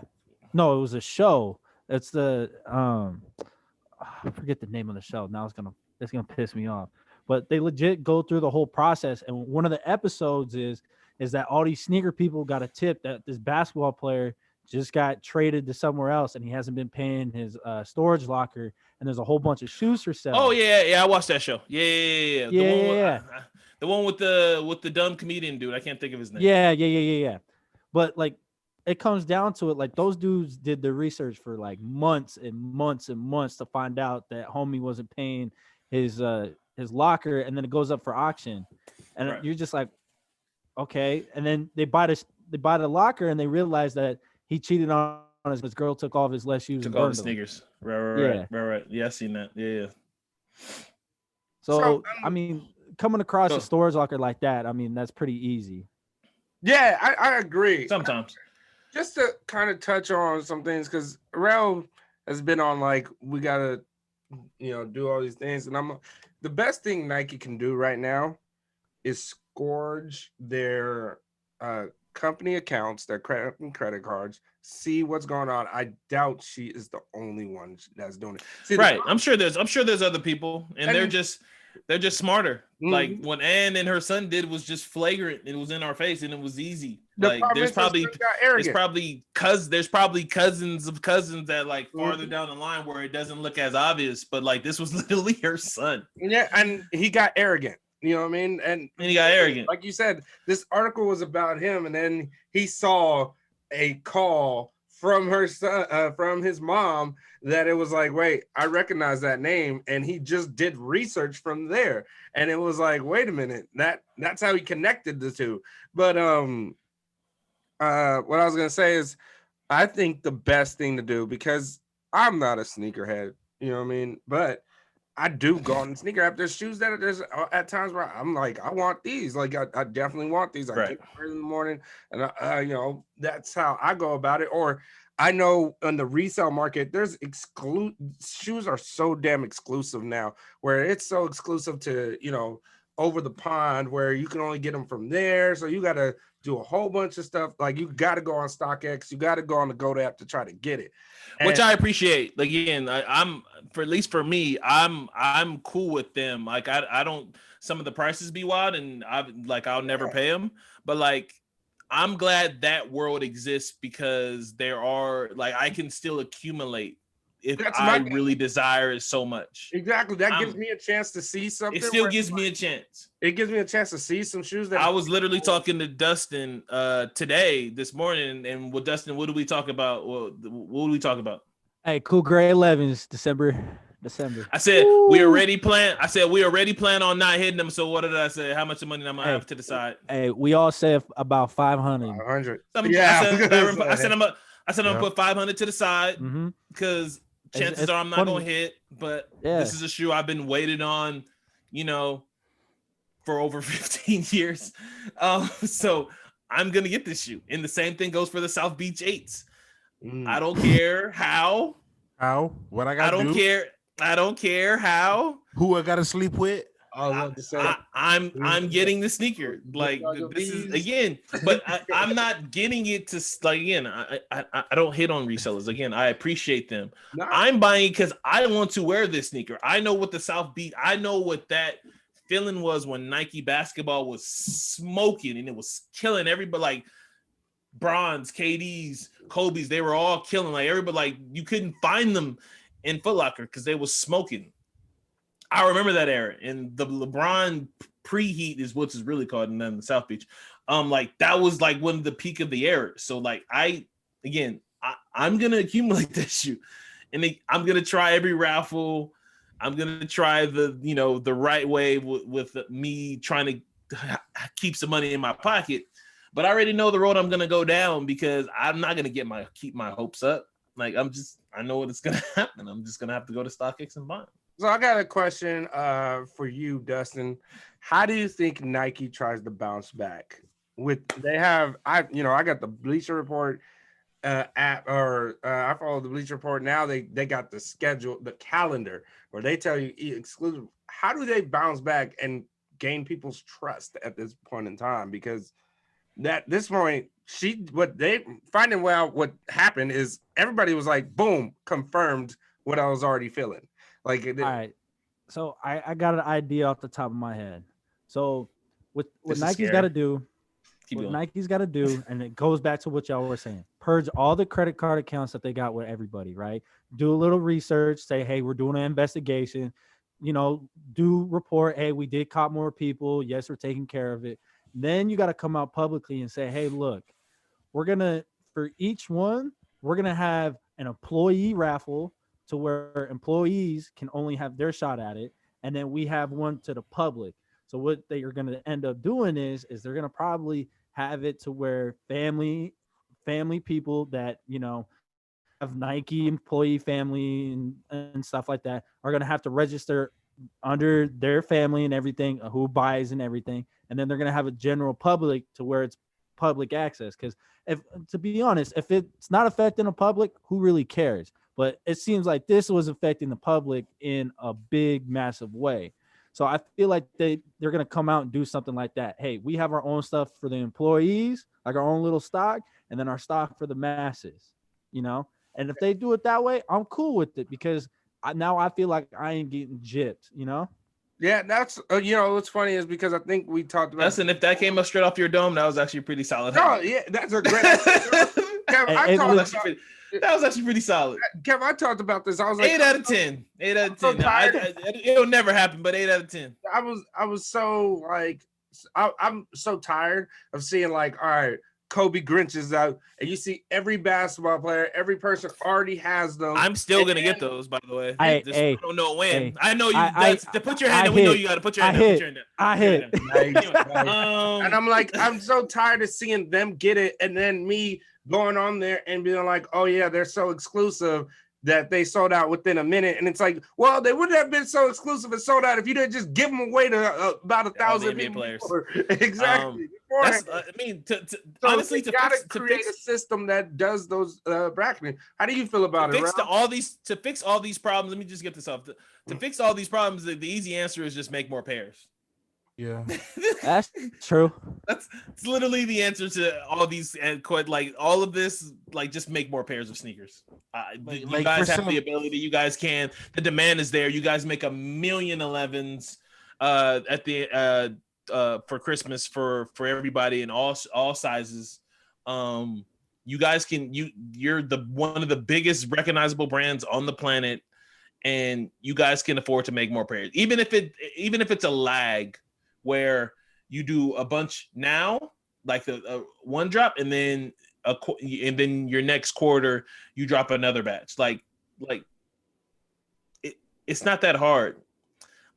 no, it was a show. It's the I forget the name of the show. Now it's gonna piss me off. But they legit go through the whole process, and one of the episodes is that all these sneaker people got a tip that this basketball player just got traded to somewhere else, and he hasn't been paying his storage locker, and there's a whole bunch of shoes for sale. Oh yeah, I watched that show. Yeah. The one with the dumb comedian dude. I can't think of his name. Yeah. But like, it comes down to it. Like those dudes did the research for like months and months and months to find out that homie wasn't paying his locker, and then it goes up for auction, and You're just like, okay. And then they buy the locker, and they realize that he cheated on his girl, took all of his less shoes, took all the sneakers. Right. Yeah, I seen that. Yeah. So I mean, coming across a storage locker like that, I mean, that's pretty easy. Yeah, I agree. Sometimes. Just to kind of touch on some things, because Rel has been on like, we gotta, do all these things, and the best thing Nike can do right now is scourge their company accounts, their credit cards, see what's going on. I doubt she is the only one that's doing it. See, right. I'm sure there's other people, and they're just smarter. Mm-hmm. Like what Ann and her son did was just flagrant. It was in our face, and it was easy. Like there's probably cousins of cousins that like farther down the line where it doesn't look as obvious, but like this was literally her son. Yeah, and he got arrogant. You know what I mean? And he got arrogant. Like you said, this article was about him, and then he saw a call from her son, from his mom, that it was like, wait, I recognize that name, and he just did research from there, and it was like, wait a minute, that's how he connected the two. But what I was gonna say is, I think the best thing to do, because I'm not a sneakerhead, you know what I mean, but I do go on the sneaker app. There's shoes that there's at times where I'm like, I want these. Like, I definitely want these. I get them in the morning, and that's how I go about it. Or I know in the resale market, there's shoes are so damn exclusive now, where it's so exclusive to over the pond, where you can only get them from there. So you got to do a whole bunch of stuff. Like you got to go on StockX, you got to go on the GOAT app to try to get it. Which I appreciate. Like, again, I'm at least for me, I'm cool with them. Like I don't, some of the prices be wild, and I'll never pay them. But like, I'm glad that world exists, because there are like, I can still accumulate if I really desire it so much. Exactly. That gives me a chance to see something. It still gives me a chance. It gives me a chance to see some shoes that I was literally talking to Dustin this morning, and with Dustin, what do we talk about? Well, what do we talk about? Hey, Cool Gray 11s, December. I said we already plan on not hitting them. So what did I say? How much money am I have to the side? Hey, we all said about 500. 500. Yeah. I said I'm gonna put 500 to the side, because chances are I'm not gonna hit. But this is a shoe I've been waiting on, for over 15 years. So I'm gonna get this shoe. And the same thing goes for the South Beach 8s. I don't care how. What I got to do? I don't care how. Who I got to sleep with? I'm getting the sneaker. Like, this is again, but I'm not getting it to like, again. I don't hit on resellers. Again, I appreciate them. I'm buying because I want to wear this sneaker. I know what the South Beach. I know what that feeling was when Nike basketball was smoking and it was killing everybody. Like Bronze, KDs, Kobe's, they were all killing. Like everybody, like you couldn't find them in Foot Locker because they was smoking. I remember that era, and the LeBron preheat is what's really called, and then the South Beach. Like that was like one of the peak of the era. So like I'm gonna accumulate this shoe, and I'm gonna try every raffle. I'm gonna try the right way with me trying to keep some money in my pocket. But I already know the road I'm gonna go down because I'm not gonna keep my hopes up. Like I know what it's gonna happen. I'm just gonna have to go to StockX and buy them. So I got a question for you, Dustin. How do you think Nike tries to bounce back? I got the Bleacher Report app, or I follow the Bleacher Report now. They got the schedule, the calendar, where they tell you exclusive. How do they bounce back and gain people's trust at this point in time? Because at this point, what happened is everybody was like, boom, confirmed what I was already feeling. Like, All right. So I got an idea off the top of my head. So what Nike's got to do, Nike's got to do, and it goes back to what y'all were saying. Purge all the credit card accounts that they got with everybody, right? Do a little research, say, hey, we're doing an investigation, do report, hey, we did caught more people. Yes, we're taking care of it. Then you got to come out publicly and say, hey, look, for each one, we're going to have an employee raffle to where employees can only have their shot at it. And then we have one to the public. So what they are going to end up doing is they're going to probably have it to where family people that, have Nike employee family and stuff like that are going to have to register under their family and everything, who buys and everything. And then they're going to have a general public to where it's public access. Because to be honest, if it's not affecting the public, who really cares? But it seems like this was affecting the public in a big, massive way. So I feel like they're going to come out and do something like that. Hey, we have our own stuff for the employees, like our own little stock, and then our stock for the masses, And if they do it that way, I'm cool with it, because now I feel like I ain't getting gypped, Yeah, that's what's funny is because I think we talked about. Listen, if that came up straight off your dome, that was actually pretty solid. Oh yeah, that's a great. That was actually pretty solid. Kev, I talked about this. I was like 8 out of 10. 8 out of 10. It'll never happen, but 8 out of 10. I was so like, I'm so tired of seeing like, all right, Kobe Grinch is out, and you see every basketball player, every person already has them. I'm still gonna get those, by the way. I don't know when. I know you. To put your hand in. We know you got to put your hand in. I hit. And I'm like, I'm so tired of seeing them get it, and then me going on there and being like, oh yeah, they're so exclusive that they sold out within a minute. And it's like, well, they wouldn't have been so exclusive and sold out if you didn't just give them away to about 1,000 people. Players. Exactly. Honestly, you gotta create a system that does those bracketing. How do you feel about it? To fix all these problems, let me just get this off. To fix all these problems, the easy answer is just make more pairs. Yeah, that's true. It's literally the answer to all these, and like all of this. Like, just make more pairs of sneakers. You guys have the ability. You guys can. The demand is there. You guys make 1 million 11s at the for Christmas for everybody in all sizes. You guys can. You're one of the biggest recognizable brands on the planet, and you guys can afford to make more pairs, even if it's a lag, where you do a bunch now, like the one drop, and then your next quarter you drop another batch. Like it's not that hard.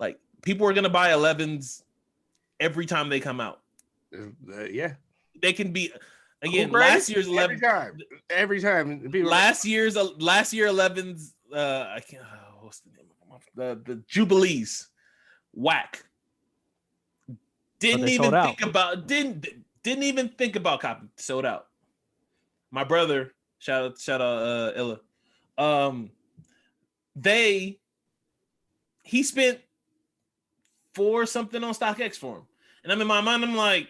Like, people are gonna buy 11s every time they come out. Yeah, they can be. Again, last year's 11 every time. Last year 11s. I can't. What's the name of the Jubilees? Whack. Didn't even think about copy. Sold out. My brother, shout out Illa. He spent $4 something on StockX for him. And I'm in my mind, I'm like,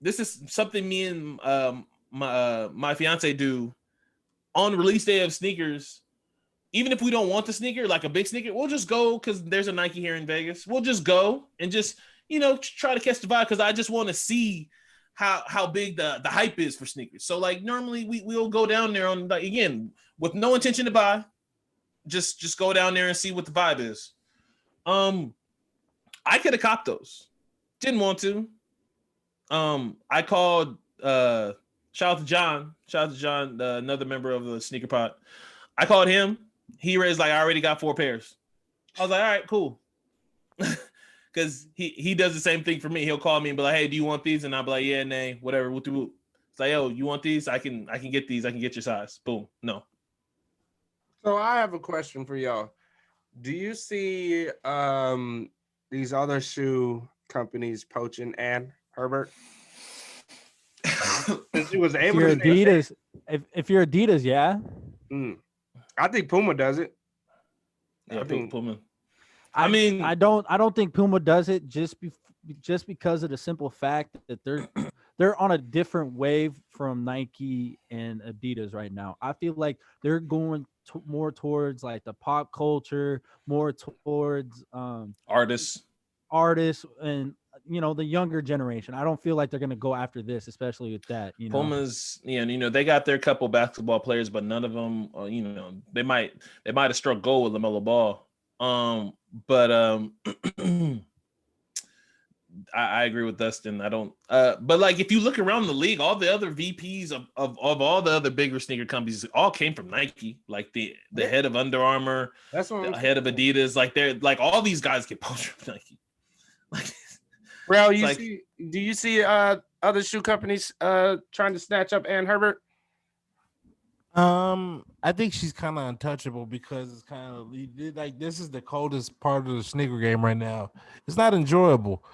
this is something me and my fiance do on release day of sneakers. Even if we don't want the sneaker, like a big sneaker, we'll just go because there's a Nike here in Vegas. We'll just go and just, try to catch the vibe, because I just want to see how big the hype is for sneakers. So like normally we'll go down there on, like, again, with no intention to buy, just go down there and see what the vibe is. I could have copped those. Didn't want to. I called shout out to John, another member of the Sneaker Pod. I called him. He raised like, I already got 4 pairs. I was like, all right, cool. Because he does the same thing for me. He'll call me and be like, hey, do you want these? And I'll be like, yeah, nay, whatever. It's like, yo, you want these? I can get these. I can get your size. Boom. No. So I have a question for y'all. Do you see these other shoe companies poaching Ann Herbert? Since she was If able you're to say, Adidas, if you're Adidas, yeah. I think Puma does it. Yeah, I think Puma. I mean, I don't think Puma does it just because of the simple fact that they're on a different wave from Nike and Adidas right now. I feel like they're going more towards like the pop culture, more towards artists. and the younger generation. I don't feel like they're going to go after this, especially with that. Pumas, they got their couple basketball players, but none of them, they might have struck gold with LaMelo Ball. But I agree with Dustin. I don't. But like if you look around the league, all the other VPs of all the other bigger sneaker companies all came from Nike. Like the head of Under Armour, that's what the head of Adidas. Like they're like all these guys get poached from Nike. Like, bro, do you see other shoe companies trying to snatch up Ann Herbert? I think she's kind of untouchable because it's kind of like this is the coldest part of the sneaker game right now. It's not enjoyable,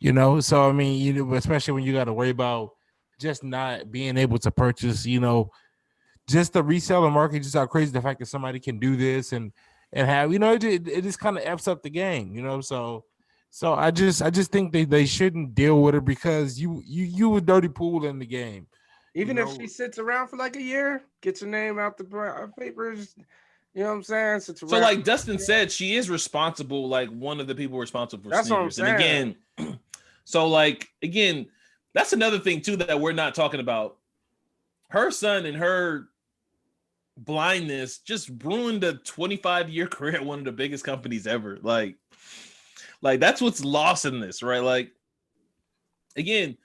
So I mean, especially when you got to worry about just not being able to purchase, just the reseller market. Just how crazy the fact that somebody can do this and have, it just kind of f's up the game, So I just think they shouldn't deal with it because you a dirty pool in the game. Even if she sits around for like a year, gets her name out the papers, you know what I'm saying? So like Dustin said, she is responsible, like one of the people responsible for that's sneakers. What I'm saying. And again, so like again, that's another thing too that we're not talking about. Her son and her blindness just ruined a 25-year career at one of the biggest companies ever. Like that's what's lost in this, right? Like again,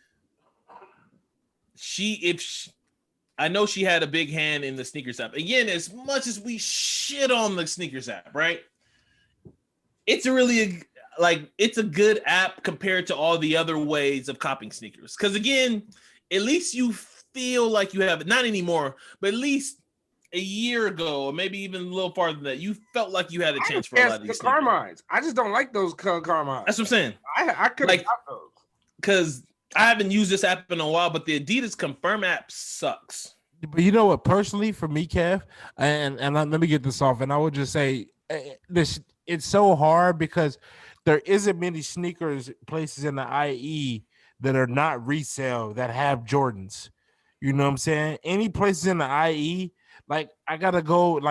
I know she had a big hand in the sneakers app. Again, as much as we shit on the sneakers app, right? It's it's a good app compared to all the other ways of copying sneakers. Because again, at least you feel like you have it. Not anymore, but at least a year ago, or maybe even a little farther than that, you felt like you had a chance for a lot of these Carmines. I just don't like those Carmines. That's what I'm saying. I couldn't like those. Because I haven't used this app in a while, but the Adidas Confirm app sucks. But you know what? Personally, for me, Kev, and let me get this off, and I would just say this: it's so hard because there isn't many sneakers places in the IE that are not resale that have Jordans. You know what I'm saying? Any places in the IE, like I gotta go,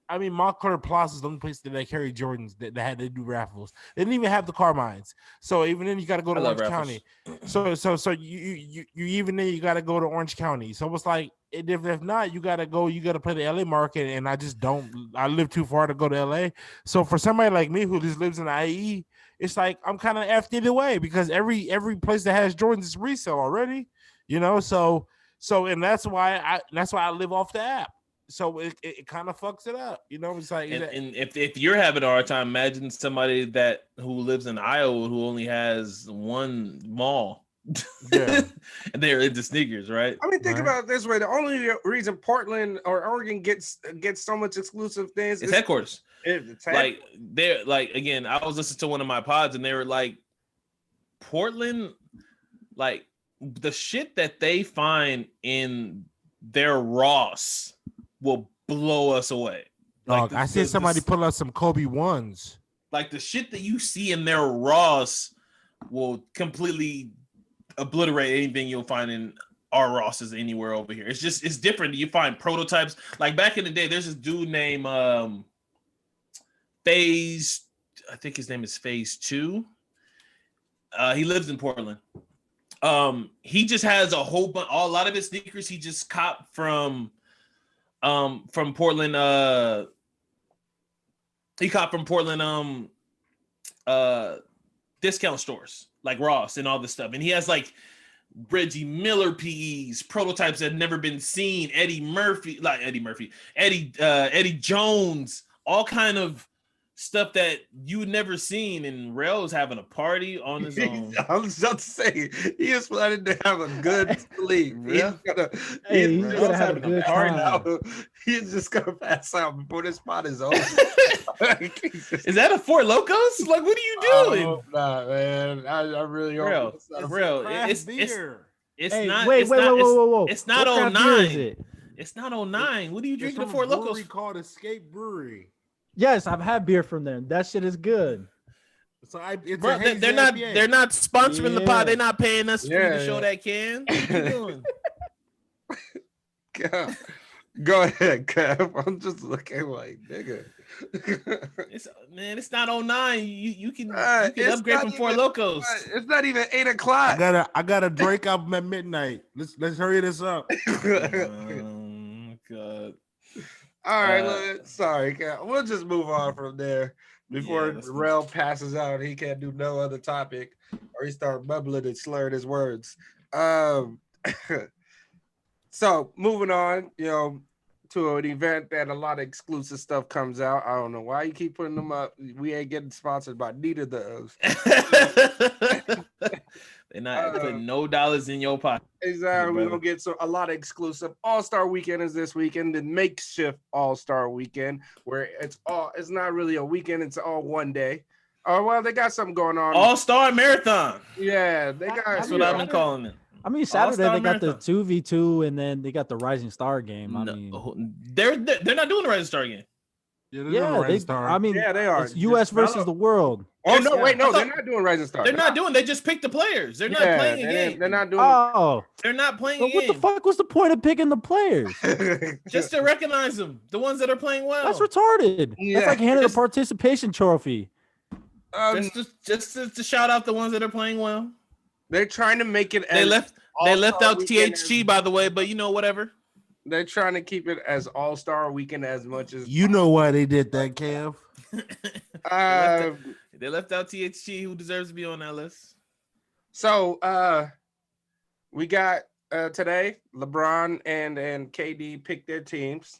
I mean, Montclair Plaza is the only place that they carry Jordans that they do raffles. They didn't even have the Carmines, so even then you got to go to Orange County. So you even then you got to go to Orange County. So it's like if not, you got to play the LA market, and I live too far to go to LA. So for somebody like me who just lives in the IE, it's like I'm kind of effed either way because every place that has Jordans is resale already, So and that's why I live off the app. So it kind of fucks it up, It's like, and if you're having a hard time, imagine somebody who lives in Iowa who only has one mall, yeah, and they're into sneakers, right? I mean, think about it this way: the only reason Portland or Oregon gets so much exclusive things is headquarters. Like they're like again, I was listening to one of my pods, and they were like, Portland, like the shit that they find in their Ross will blow us away. Like I see somebody pull out some Kobe ones. Like the shit that you see in their Ross will completely obliterate anything you'll find in our Rosses anywhere over here. It's different. You find prototypes. Like back in the day, there's this dude named Phase. I think his name is Phase 2. He lives in Portland. He just has a lot of his sneakers he just copped from Portland. He copped from Portland discount stores like Ross and all this stuff. And he has like Reggie Miller PEs, prototypes that have never been seen, Eddie Jones, all kind of stuff that you never seen, and Rel's having a party on his own. I was just saying, he is planning to have a good sleep. Rel- Hey, he's Rel's gonna have a having a good party. time. He's just gonna pass out before this spot is over. Is that a Four Locos? Like, what are you doing? Nah, man. I really Real, hope it's not a real. Craft It's beer. it's Hey, not. wait, it's wait, not, whoa, it's, whoa, whoa! It's not What craft beer is 09. it? It's not 09. What are you It's drinking from at Four a brewery Locos? called Escape Brewery. Yes, I've had beer from them. That shit is good. So it's Bro, a hazy they're not. IPA. They're not sponsoring the pod. Yeah. They're not paying us for you to Yeah, show yeah. that can. What you doing? Go ahead, Kev. I'm just looking like nigga. It's not 09. You can It's upgrade not from Four even- Locos. It's not even 8 o'clock. I got a Drake album at midnight. Let's hurry this up. God. All right, sorry, Kev. We'll just move on from there before let's move- Rel passes out. He can't do no other topic, or he start bubbling and slurring his words. So moving on, to an event that a lot of exclusive stuff comes out. I don't know why you keep putting them up. We ain't getting sponsored by neither of those. They're not putting no dollars in your pocket. Exactly. We're brother. gonna get a lot of exclusive. All-Star Weekend is this weekend, the makeshift All-Star Weekend, where it's not really a weekend, it's all one day. Oh, well, they got something going on. All-Star Marathon. Yeah, they got That's what I've been calling it. I mean, Saturday All-Star they got the Marathon. 2v2, and then they got the Rising Star game. I mean, No, they're not doing the Rising Star game. yeah, I mean, Yeah, they are. it's U.S. versus the world. Oh no, wait, no, I they're thought- not doing Rising Star. They're not doing. They just pick the players. They're not playing a game. They're not doing. Oh, They're not playing so a what the game. fuck was the point of picking the players? Just to recognize them, the ones that are playing well. That's retarded. Yeah, That's like handing a just- participation trophy. Just to shout out the ones that are playing well. They're trying to make it. They left out Weekend THG, by the way, but whatever. They're trying to keep it as All-Star Weekend as much as You know why they did that, Kev? They left out THG, who deserves to be on that list. So we got today LeBron and KD picked their teams.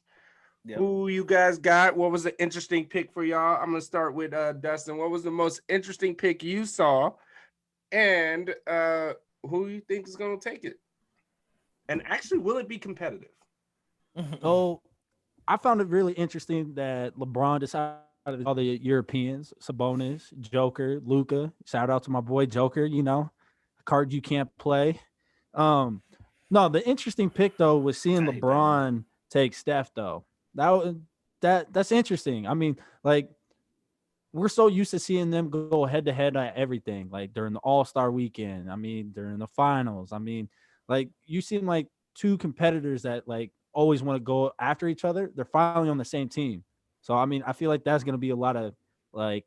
Yep. Who you guys got? What was the interesting pick for y'all? I'm gonna start with Dustin. What was the most interesting pick you saw, and who you think is gonna take it? And actually, will it be competitive? So I found it really interesting that LeBron decided all the Europeans, Sabonis, Joker, Luca. Shout out to my boy Joker, a card you can't play. No, the interesting pick though was seeing LeBron take Steph though. That's interesting. I mean, like, we're so used to seeing them go head to head at everything, like during the All-Star weekend. I mean, during the finals. I mean, like, you seem like two competitors that like always want to go after each other. They're finally on the same team. So I mean, I feel like that's gonna be a lot of like,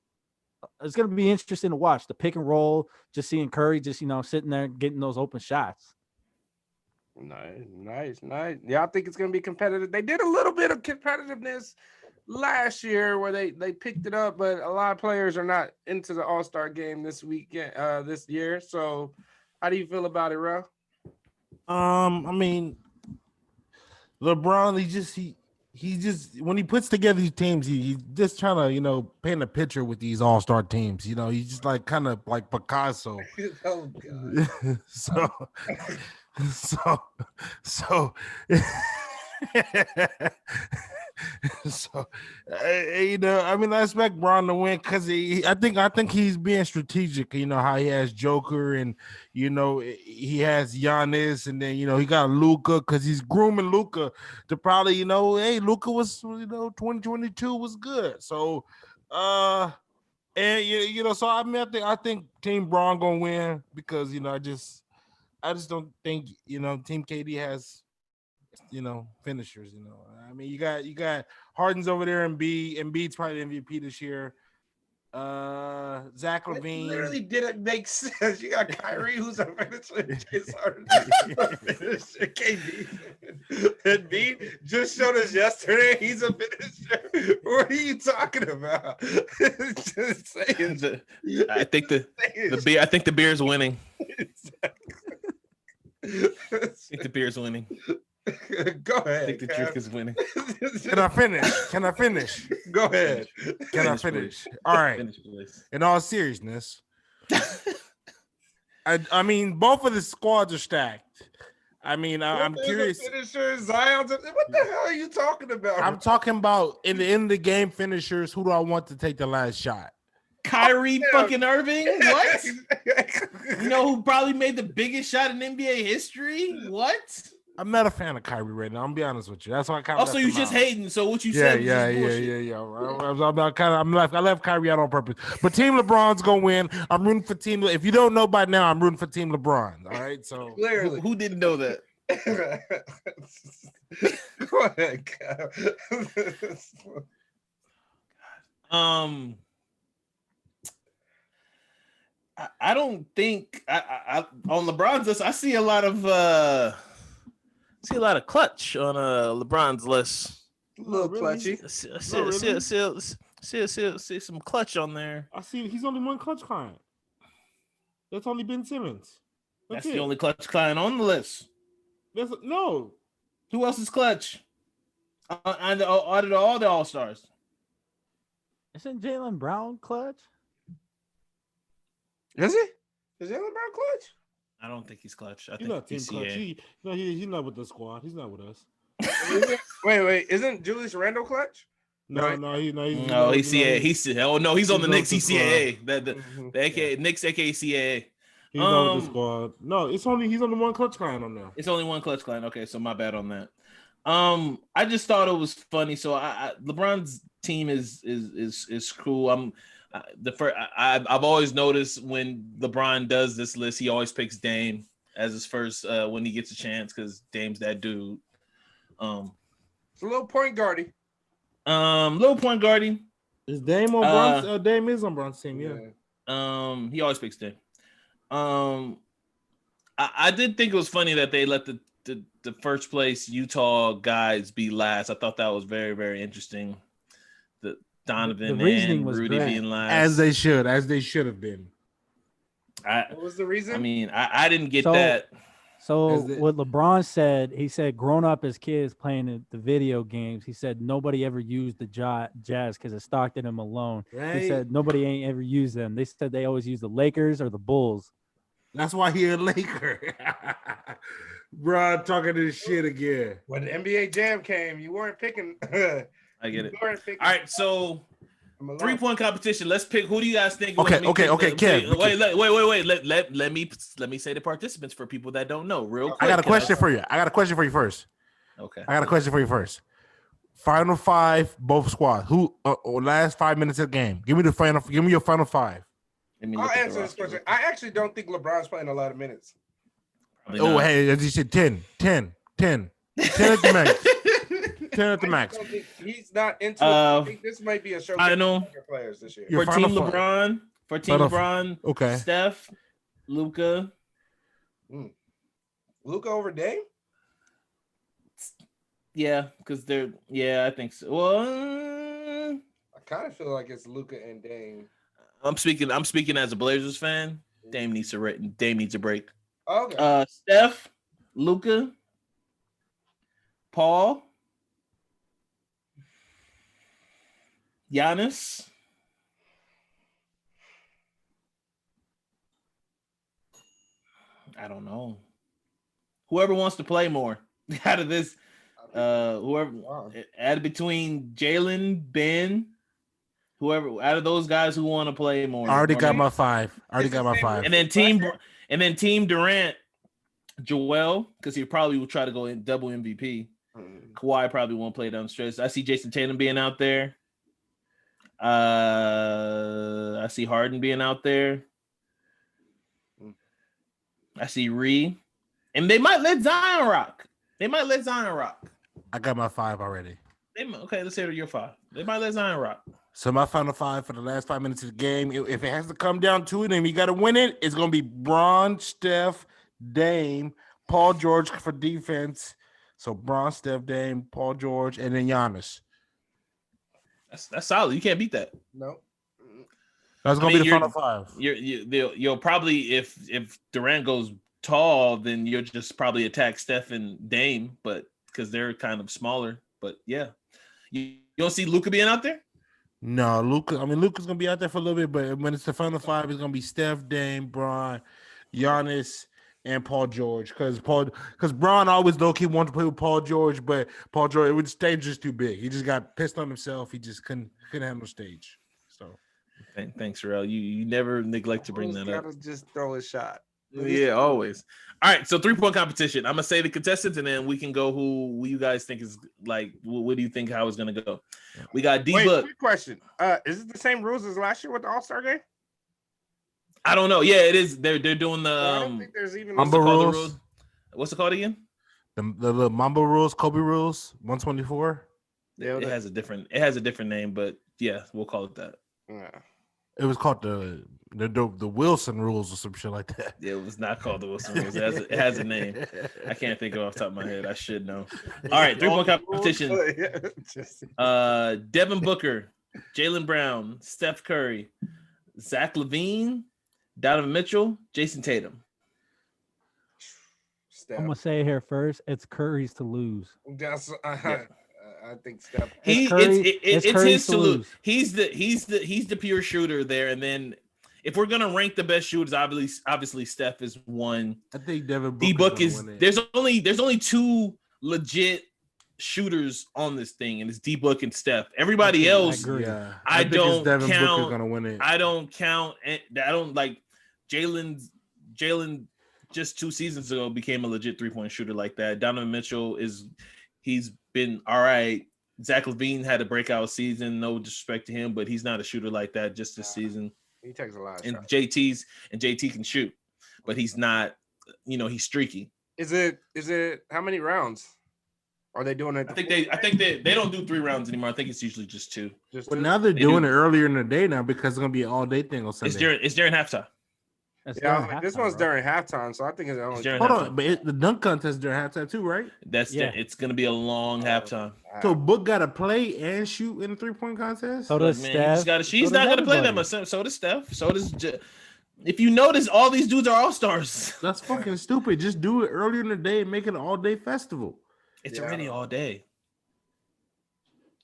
it's gonna be interesting to watch the pick and roll, just seeing Curry just sitting there getting those open shots. Nice. Y'all think it's gonna be competitive? They did a little bit of competitiveness last year where they picked it up, but a lot of players are not into the All-Star game this weekend, this year. So, how do you feel about it, Ro? I mean, LeBron, he just when he puts together these teams, he's just trying to paint a picture with these all-star teams. He's just like kind of like Picasso. Oh God. So I mean, I expect Bron to win because I think he's being strategic. How he has Joker and he has Giannis, and then he got Luca because he's grooming Luca to probably hey, Luca was 2022 was good. So so I mean, I think Team Bron gonna win because I just don't think Team KD has finishers. I mean, you got Harden's over there, and Embiid's probably the MVP this year. Zach LaVine. It literally didn't make sense. You got Kyrie, who's a finisher, James Harden, a finisher, KD, and B just showed us yesterday he's a finisher. What are you talking about? Just saying. I think the beer's winning. I think the beer's winning. Go ahead. I think the truth is winning. Can I finish? Go ahead. Can I finish? All right. Finish, please. In all seriousness, I mean, both of the squads are stacked. I mean, I'm curious. Finishers, Zion. What the hell are you talking about? I'm talking about in the end of the game finishers. Who do I want to take the last shot? Kyrie fucking Irving? What? You know who probably made the biggest shot in NBA history? What? I'm not a fan of Kyrie right now. I'm gonna be honest with you. That's why I kind of. Also, you just hating. So what you Yeah. said? I left Kyrie out on purpose. But Team LeBron's gonna win. I'm rooting for Team. If you don't know by now, I'm rooting for Team LeBron. All right. So Clearly. Who didn't know that? Go ahead, I don't think I on LeBron's list. I see a lot of clutch on LeBron's list. A little clutchy. See some clutch on there. I see he's only one clutch client. That's only Ben Simmons. That's the only clutch client on the list. No. Who else is clutch? Out of all the All-Stars. Isn't Jaylen Brown clutch? Is he? Is Jaylen Brown clutch? I don't think he's clutch. I He's think not team clutch. PCA. He's not with the squad. He's not with us. Wait. Isn't Julius Randle clutch? No, he's CAA. He's on the Knicks. He's CAA. The AKA Knicks, AKA CAA. He's not with the squad. No, he's only one clutch client on there. It's only one clutch client. Okay, so my bad on that. I just thought it was funny. So LeBron's team is cool. I've always noticed when LeBron does this list, he always picks Dame as his first when he gets a chance because Dame's that dude. It's a little point guardy. Little point guardy. Is Dame on Bron's? Dame is on Bron's team, yeah. He always picks Dame. I did think it was funny that they let the first place Utah guys be last. I thought that was very, very interesting. The Donovan and Rudy being last. As they should have been. What was the reason? I mean, I didn't get that. So what LeBron said, he said, growing up as kids playing the video games, he said nobody ever used the Jazz because of Stockton and Malone. Right. He said nobody ain't ever used them. They said they always use the Lakers or the Bulls. That's why he a Laker. Bro, talking this shit again. When the NBA Jam came, you weren't picking. I get it. All right, so 3-point competition. Let's pick. Who do you guys think? Okay, Kev. Wait. Let me say the participants for people that don't know. Real quick. I got a question for you. First. Okay. I got a question for you first. Final five, both squads. Who last 5 minutes of the game? Give me your final five. I'll answer this question. I actually don't think LeBron's playing a lot of minutes. Hey, as you said, 10 at the max. 10 at the max. He's not into it. I think this might be a show. I know. Players this year. For Team LeBron, okay. Steph, Luka. Luka over Dame? Yeah, because I think so. Well, I kind of feel like it's Luka and Dame. I'm speaking as a Blazers fan. Dame needs a break. Okay. Steph, Luka, Paul, Giannis. I don't know. Whoever wants to play more out of this, add between Jalen, Ben, whoever out of those guys who want to play more. I already got my five. And then Team Durant, Joel, because he probably will try to go in double MVP. Kawhi probably won't play down the stretch. I see Jason Tatum being out there. I see Harden being out there. I see Ree. And they might let Zion rock. I got my five already. Okay, let's hear your five. They might let Zion rock. So my final five for the last 5 minutes of the game, if it has to come down to it and we got to win it, it's going to be Bron, Steph, Dame, Paul George for defense. So Bron, Steph, Dame, Paul George, and then Giannis. That's solid. You can't beat that. No. That's going to be the final five. You'll probably, if Durant goes tall, then you'll just probably attack Steph and Dame, but because they're kind of smaller. But yeah, you don't see Luka being out there. No, Luka. I mean, Luka's gonna be out there for a little bit, but when it's the final five, it's gonna be Steph, Dame, Bron, Giannis, and Paul George. Because Bron always low key wanted to play with Paul George, but Paul George, the stage just too big. He just got pissed on himself. He just couldn't handle stage. So, thanks, Rel. You never neglect to bring that up. Just throw a shot. Yeah, always. All right, so 3-point competition. I'm gonna say the contestants, and then we can go who you guys think is like. What do you think how it's gonna go? We got D-Book. Quick question. Is it the same rules as last year with the All-Star game? I don't know. Yeah, it is. They're doing the. I don't think there's even Mamba rules. What's it called again? The little Mamba rules, Kobe rules, 124. Yeah, it has a different name, but yeah, we'll call it that. Yeah. It was called the Wilson rules or some shit like that. Yeah, it was not called the Wilson rules. It has a name. I can't think of it off the top of my head. I should know. All right, 3-point competition. Devin Booker, Jaylen Brown, Steph Curry, Zach LaVine, Donovan Mitchell, Jason Tatum. Steph. I'm gonna say it here first. It's Curry's to lose. I think Steph. It's his to lose. He's the pure shooter there, and then if we're gonna rank the best shooters, obviously Steph is one. I think Devin Booker D-Book is. There's only two legit shooters on this thing, and it's D-Book and Steph. Everybody else, I don't count. Gonna win it. I don't count. I don't like Jalen. Just 2 seasons ago became a legit 3-point shooter like that. Donovan Mitchell he's been all right. Zach LaVine had a breakout season. No disrespect to him, but he's not a shooter like that just this season. He takes a lot of shots. JT can shoot, but he's not, he's streaky. Is it how many rounds are they doing it? I think they don't do 3 rounds anymore. I think it's usually just 2. But now they're doing it earlier in the day now because it's gonna be an all-day thing on Sunday. It's during halftime. This one's during halftime, so I think it's only. Hold on, but the dunk contest during halftime too, right? It's gonna be a long halftime. So Book got to play and shoot in the 3-point contest. So does Steph. She's not gonna play that much. So does Steph. So does. If you notice, all these dudes are all-stars. That's fucking stupid. Just do it earlier in the day and make it an all-day festival. It's already all day.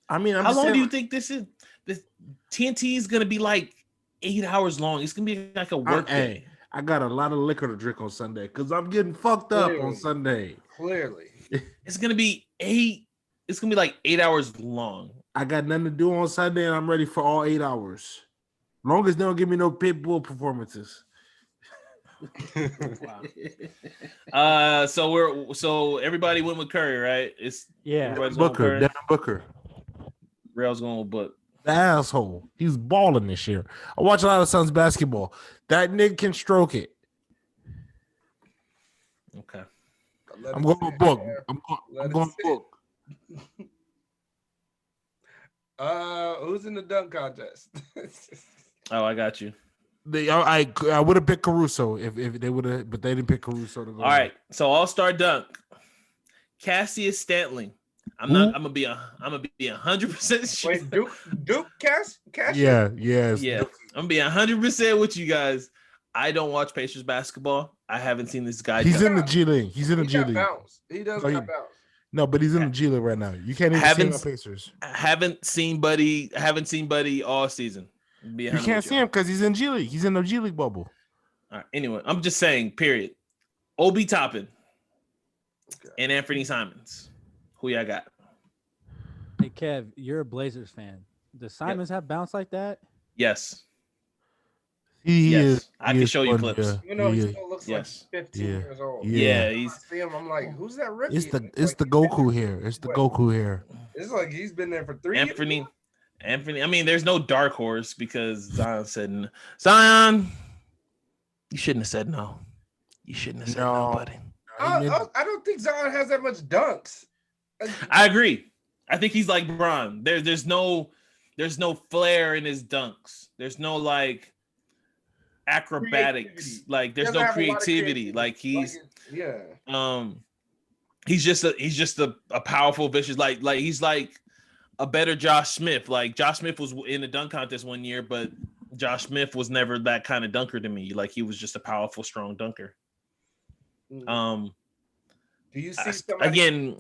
I mean, how long do you think this is? This TNT is gonna be like 8 hours long. It's gonna be like a work day. I got a lot of liquor to drink on Sunday because I'm getting fucked up on Sunday. Clearly, it's gonna be 8. It's gonna be like 8 hours long. I got nothing to do on Sunday, and I'm ready for all 8 hours. Long as they don't give me no Pitbull performances. Wow. So everybody went with Curry, right? Devin Booker. Rail's going with Book. The asshole. He's balling this year. I watch a lot of Suns basketball. That nigga can stroke it. Okay. I'm going with Book. I'm going Book. Who's in the dunk contest? Oh, I got you. I would have picked Caruso if they would have, but they didn't pick Caruso to go. All right. So All-Star dunk. Cassius Stanley. I'm gonna be 100% sure. Wait, Duke Cash? Yeah. I'm gonna be 100% with you guys. I don't watch Pacers basketball. I haven't seen this guy. He's in the G League. He does got bounce. No, but he's in the G League right now. You can't even see him on Pacers. I haven't seen Buddy all season. You can't see him because he's in G League. He's in the G League bubble. All right. Anyway, I'm just saying. Period. Obi Toppin and Anthony Simons. Who y'all got? Hey Kev, you're a Blazers fan. Does Simons have bounce like that? Yes. He is. I can show you clips. Yeah. You know, he still looks like 15 years old. Yeah, I see him. I'm like, who's that rookie? It's the Goku hair. It's the Goku hair. It's like he's been there for 3 years. Anthony. I mean, there's no dark horse because Zion said no. Zion, you shouldn't have said no. You shouldn't have said no, buddy. I don't think Zion has that much dunks. I agree. I think he's like Bron. There's no flair in his dunks. There's no like acrobatics. Like there's no creativity. Like he's he's just a powerful vicious like he's like a better Josh Smith. Like Josh Smith was in the dunk contest one year, but Josh Smith was never that kind of dunker to me. Like he was just a powerful, strong dunker. Do you see somebody again?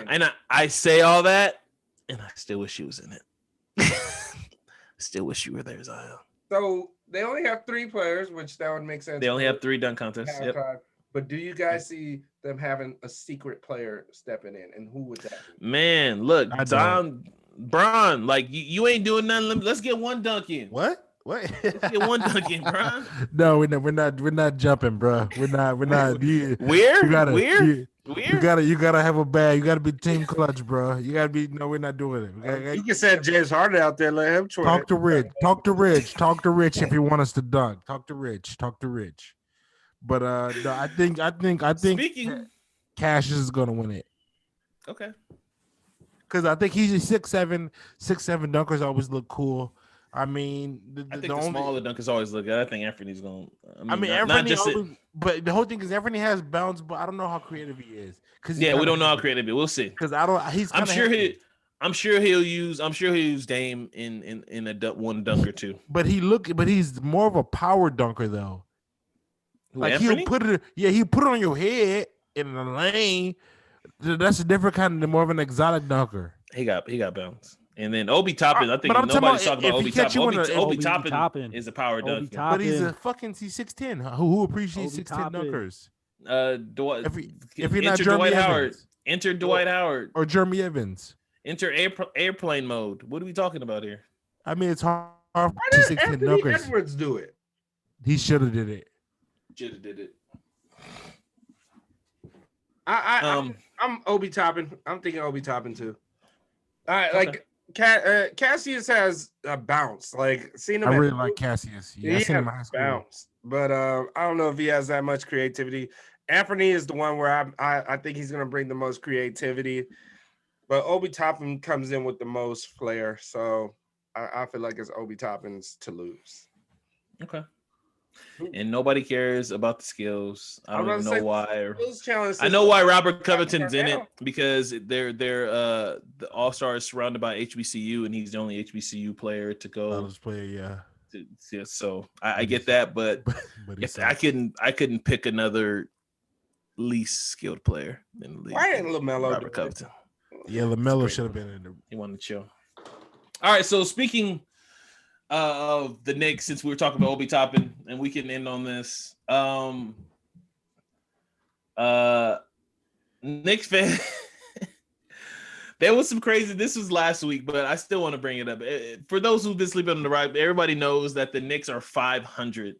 And I say all that, and I still wish she was in it. Still wish you were there, Zion. So they only have 3 players, which that would make sense. They only have 3 dunk contests. Yep. But do you guys see them having a secret player stepping in, and who would that be? Man, look, Zion, Bron, like you ain't doing nothing. Let's get one dunk in. What? Let's get one dunk in, Bron. No, we're not jumping, bro. We're not. Weird. You gotta have a bag. You gotta be team clutch, bro. You gotta be. No, we're not doing it. You can send James Harden out there. Let him try. Talk to Rich. Talk to Rich if you want us to dunk. Talk to Rich. But no, I think. Speaking, Cash is gonna win it. Okay. Because I think he's a 6'7", dunkers always look cool. I mean, I think the smaller dunkers always look good. I think Anthony's going. But the whole thing is Anthony has bounce, but I don't know how creative he is. We don't know how creative he is. We'll see. Because I don't. I'm sure he'll use Dame in a one dunk or two. But he's more of a power dunker though. Like Anthony? He'll put it on your head in the lane. That's a different kind of more of an exotic dunker. He got bounce. And then Obi Toppin, I think nobody's talking about Obi Toppin. Obi Toppin is a power dunker. But he's 6'10". Who appreciates 6'10" dunkers? If you're not Jeremy Evans. Enter Dwight Howard. Or Jeremy Evans. Enter airplane mode. What are we talking about here? I mean, it's hard Why did Anthony Edwards do it? He should have did it. I'm Obi Toppin. I'm thinking Obi Toppin too. All right, okay. Cassius has a bounce. Like seen him. I really like Cassius. Yeah, I seen him in high school. Bounce, but I don't know if he has that much creativity. Anthony is the one where I think he's gonna bring the most creativity, but Obi Toppin comes in with the most flair. So I feel like it's Obi Toppin's to lose. Okay. And nobody cares about the skills. I don't even know why. I know why Robert Covington's in it because they're the All-Star is surrounded by HBCU and he's the only HBCU player to go. So I get that, but if I couldn't pick another least skilled player in the league. Why didn't LaMelo? Robert Covington. Yeah, LaMelo should have been in there. He wanted to chill. All right, so speaking of the Knicks, since we were talking about Obi Toppin, and we can end on this. Knicks fan, there was some crazy. This was last week, but I still want to bring it up. For those who've been sleeping on the ride, everybody knows that the Knicks are 500.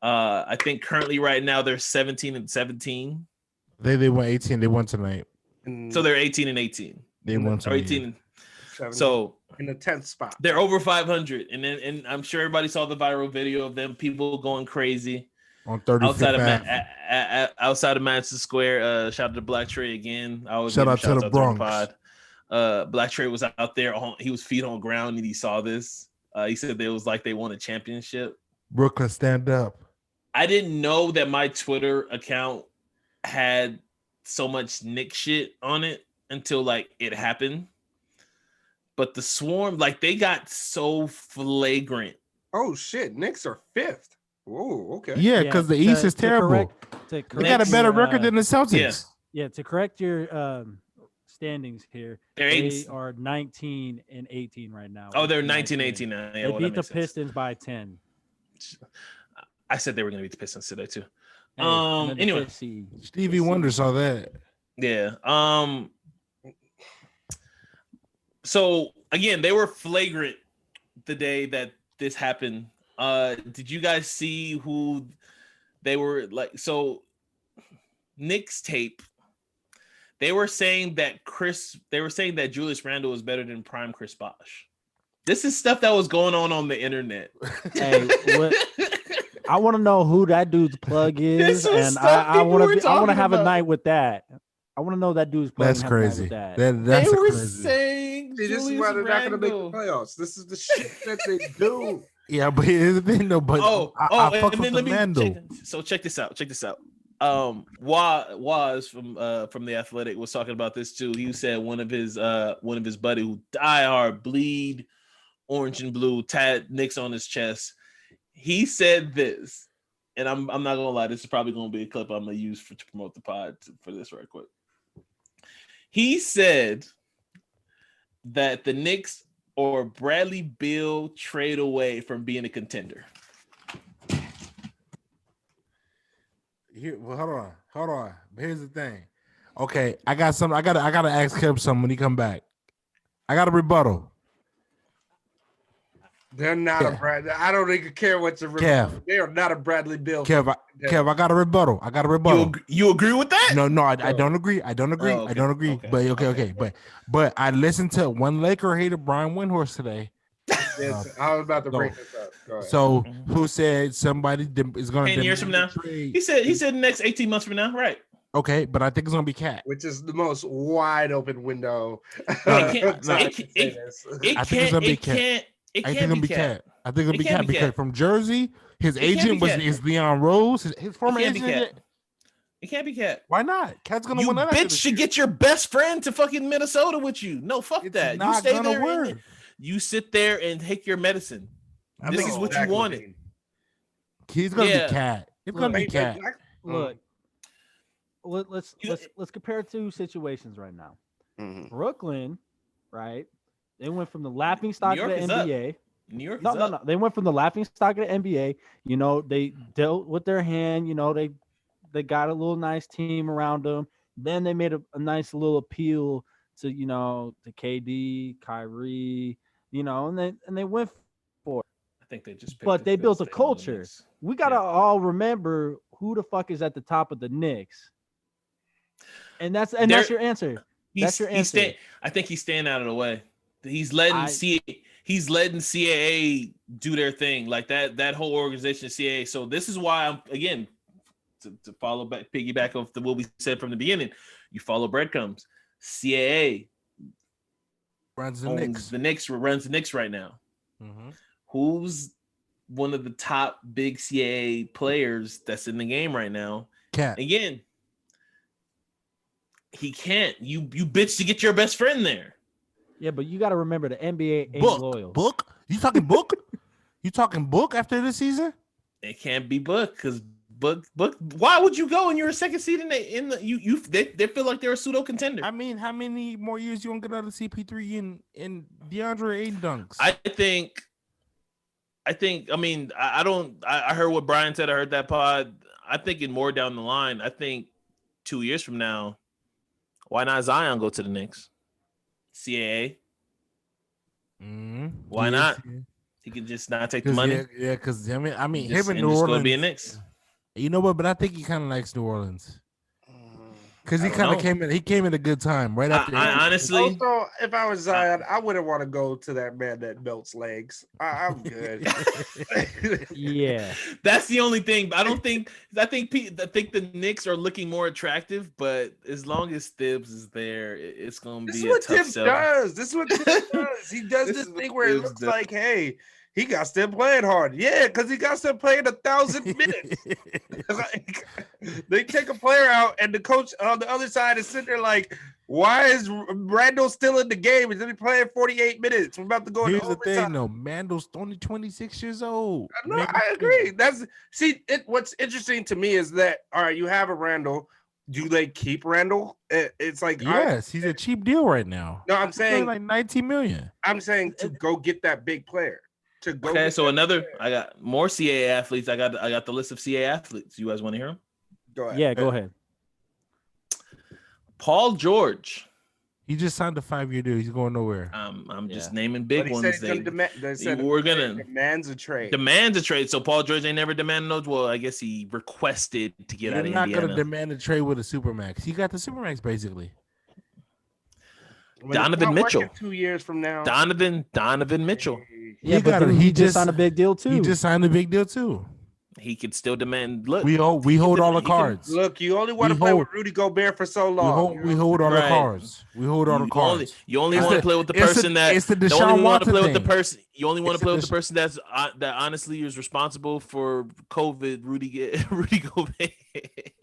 I think currently right now they're 17-17. They won 18. They won tonight. So they're 18-18. They won tonight. Or 18. So in the 10th spot, they're over 500, and I'm sure everybody saw the viral video of them people going crazy on 35th outside of Madison Square. Shout out to Black Trey again. Shout out to the Bronx. Black Trey was out there. He was feet on ground, and he saw this. He said it was like they won a championship. Brooklyn, stand up. I didn't know that my Twitter account had so much Nick shit on it until like it happened. But the Swarm, like they got so flagrant. Oh shit! Knicks are 5th. Whoa, okay. Yeah, because the East is terrible. They got a better record than the Celtics. Yeah, to correct your standings here, they are 19-18 right now. Oh, they're 19-18 now. Yeah, they beat the Pistons by 10. I said they were going to beat the Pistons today too. Anyway, Stevie Wonder saw that. Yeah. So again, they were flagrant the day that this happened. Did you guys see who they were like? So Knicks tape. They were saying that Julius Randle was better than prime Chris Bosh. This is stuff that was going on the internet. Hey, I want to know who that dude's plug is, and I want to have a night with that. I want to know that dude's plug. That's crazy. That's they were crazy. saying this is why they're not going to make the playoffs. This is the shit that they do. Yeah, but here's the thing, though. But I fuck with the Mando. So check this out. Waz from the Athletic was talking about this too. He said one of his buddy who diehard bleed orange and blue, tad Knicks on his chest. He said this. and I'm not gonna lie, this is probably gonna be a clip I'm gonna use to promote the pod for this right quick. He said that the Knicks or Bradley Beal trade away from being a contender. Here, well, hold on. Here's the thing. Okay, I got some. I gotta ask him something when he come back. I got a rebuttal. They're not a Bradley. I don't even care what your rebuttal. They are not a Bradley Beal. Kev, I got a rebuttal. You agree with that? No, I don't agree. I don't agree. Oh, okay. I don't agree. Okay. But okay. But I listened to one Laker hater, Brian Windhorst, today. Yes, I was about to bring this up. Go ahead. So who said somebody is going to 10 years from now? He said next 18 months from now, right? Okay, but I think it's gonna be Cat, which is the most wide open window. I think it's gonna be Cat. I think it'll be Cat. I think it'll be Cat because from Jersey, his agent is Leon Rose. His former agent. It can't be Cat. Why not? Cat's gonna win. You bitch should get your best friend to fucking Minnesota with you. No, fuck that. You stay there. You sit there and take your medicine. This is what you wanted. He's gonna be Cat. It's gonna be Cat. Look. Let's compare two situations right now. Mm-hmm. Brooklyn, right? They went from the laughing stock of the NBA. New York, no. They went from the laughing stock of the NBA. You know, they dealt with their hand. You know, they got a little nice team around them. Then they made a nice little appeal to to KD, Kyrie. And they went for it. I think they just. But they built a culture. We gotta all remember who the fuck is at the top of the Knicks. And that's your answer. That's your answer. I think he's staying out of the way. He's letting CAA do their thing, like that whole organization, CAA. So this is why I'm again to follow back, piggyback off what we said from the beginning. You follow breadcrumbs. CAA runs the Knicks. The Knicks runs the Knicks right now. Mm-hmm. Who's one of the top big CAA players that's in the game right now? Cat. Again. He can't. You bitch to get your best friend there. Yeah, but you got to remember the NBA ain't loyal. Book? You talking Book? You talking Book after this season? It can't be Book because Book. Why would you go and you're a second seed in the they feel like they're a pseudo contender? I mean, how many more years you gonna get out of CP3 and DeAndre Ayton dunks? I think. I mean, I don't. I heard what Brian said. I heard that pod. I think more down the line. I think 2 years from now. Why not Zion go to the Knicks? CAA. Why not? He can just not take the money. Yeah, because him and New Orleans. Go to be a Knicks. You know what? But I think he kind of likes New Orleans because he kind of came in. He came in a good time right after. I honestly, also, if I was Zion, I wouldn't want to go to that man that melts legs. I'm good. Yeah, that's the only thing. I think the Knicks are looking more attractive, but as long as Thibs is there, it's gonna be a tough sell. This is what Thibs does. He does this thing where it looks like, hey, he got still playing hard. Yeah, because he got still playing 1,000 minutes. Like, they take a player out, and the coach on the other side is sitting there like, why is Randall still in the game? He's only playing 48 minutes. We're about to go. Here's the thing, though. Randall's only 26 years old. No, I agree. What's interesting to me is that, all right, you have a Randall. Do they keep Randall? It's like, yes, he's a cheap deal right now. No, I'm saying like 19 million. I'm saying to go get that big player. Okay, so I got more CAA athletes. I got the list of CAA athletes. You guys want to hear them? Go ahead. Yeah, go ahead. Paul George. He just signed a 5-year deal. He's going nowhere. I'm just naming big ones. We're gonna demands a trade. Demands a trade. So Paul George ain't never demanded no. Well, I guess he requested to get out of Indiana. You're not gonna demand a trade with a supermax. He got the supermax basically. Donovan Mitchell. 2 years from now. Donovan Mitchell. Yeah, he just signed a big deal too. He just signed a big deal too. He could still demand. Look, we hold all the cards. Look, you only want to play with Rudy Gobert for so long. We hold all the cards. We hold all the cards. You only want to play with the person that. It's the Deshaun Watson thing. You only want to play with the person that honestly is responsible for COVID. Rudy Gobert.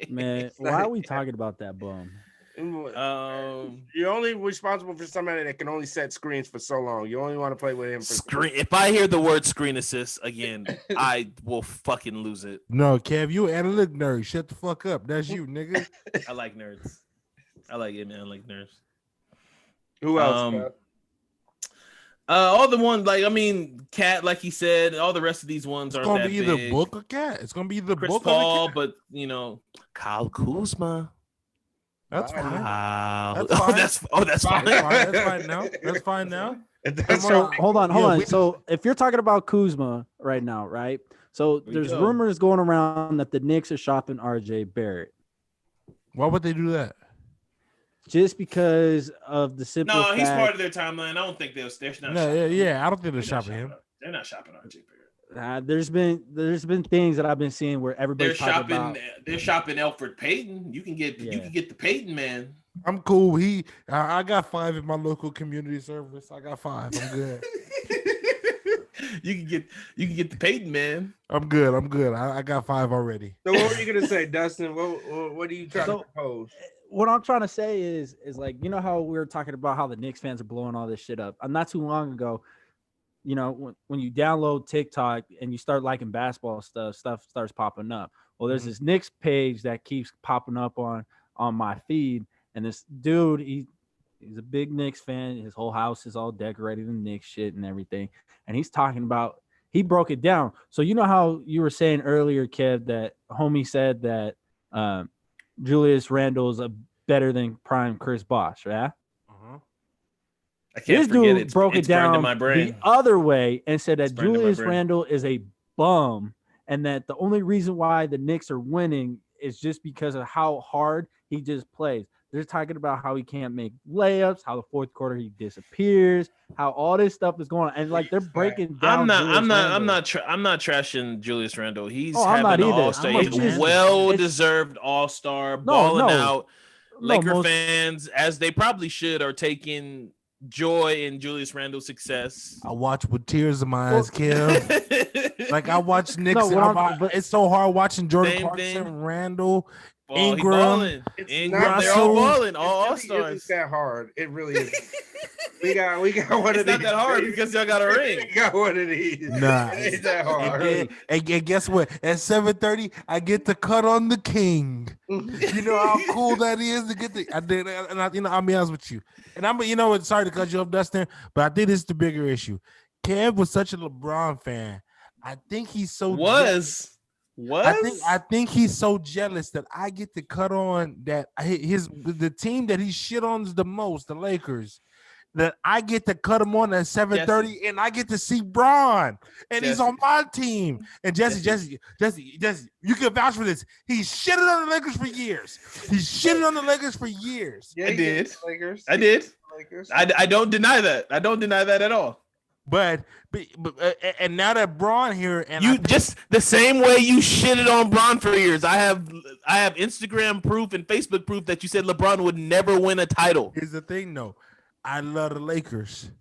Man, why are we talking about that bum? You're only responsible for somebody that can only set screens for so long. You only want to play with him for screen. If I hear the word screen assist again, I will fucking lose it. No, Kev, you analytic nerd. Shut the fuck up. That's you, nigga. I like nerds. I like it, man. I like nerds. Who else? All the ones Cat, like he said, all the rest of these ones It's aren't gonna that be either big. Book or Cat. It's gonna be either Chris Book Paul, or but Kyle Kuzma. That's fine. Wow. That's fine. That's fine. That's fine now. That's fine now. So hold on. So if you're talking about Kuzma right now, right? So there's rumors going around that the Knicks are shopping RJ Barrett. Why would they do that? Just because of the simple fact. He's part of their timeline. I don't think they're not. No, yeah, I don't think they're shopping him. They're not shopping RJ Barrett. There's been things that I've been seeing where everybody's talking about. They're shopping Elfrid Payton. You can get the Payton man. I'm cool. I got 5 in my local community service. I got 5. I'm good. You can get the Payton man. I'm good. I got 5 already. So what were you gonna say, Dustin? What are you trying to propose? What I'm trying to say is like, you know how we were talking about how the Knicks fans are blowing all this shit up. Not too long ago, when you download TikTok and you start liking basketball stuff starts popping up. Well, there's this Knicks page that keeps popping up on my feed, and this dude, he's a big Knicks fan. His whole house is all decorated in Knicks shit and everything, and he's talking about. He broke it down. So you know how you were saying earlier, Kev, that homie said that Julius Randle is better than prime Chris Bosh, right? I can't this forget dude broke it down the other way and said that Julius Randle is a bum and that the only reason why the Knicks are winning is just because of how hard he just plays. They're talking about how he can't make layups, how the fourth quarter he disappears, how all this stuff is going on, and like they're breaking down. I'm not trashing Julius Randle. He's having an all-star, well-deserved all-star, balling out. Laker fans, as they probably should, are taking joy in Julius Randle's success. I watch with tears in my eyes, Kim. Like I watch Knicks. It's so hard watching Jordan Clarkson, Randle. Ingram, they're all balling, all all-stars. It's that hard. It really is. we got one of these. It's not that hard because y'all got a ring. We got one of these. Nah, it's that hard. And guess what? At 7:30, I get to cut on the king. You know how cool that is to get the. I'll be honest with you. And sorry to cut you off, Dustin, but I think this is the bigger issue. Kev was such a LeBron fan. I think he's so I think he's so jealous that I get to cut on that the team that he shit on the most, the Lakers, that I get to cut him on at 7:30 and I get to see Bron and he's on my team. And Jesse, you can vouch for this. He shitted on the Lakers for years. Yeah, I did. I did. I don't deny that. I don't deny that at all. But and now that Bron here, and you just the same way you shitted on Bron for years. I have Instagram proof and Facebook proof that you said LeBron would never win a title. Here's the thing, though. I love the Lakers.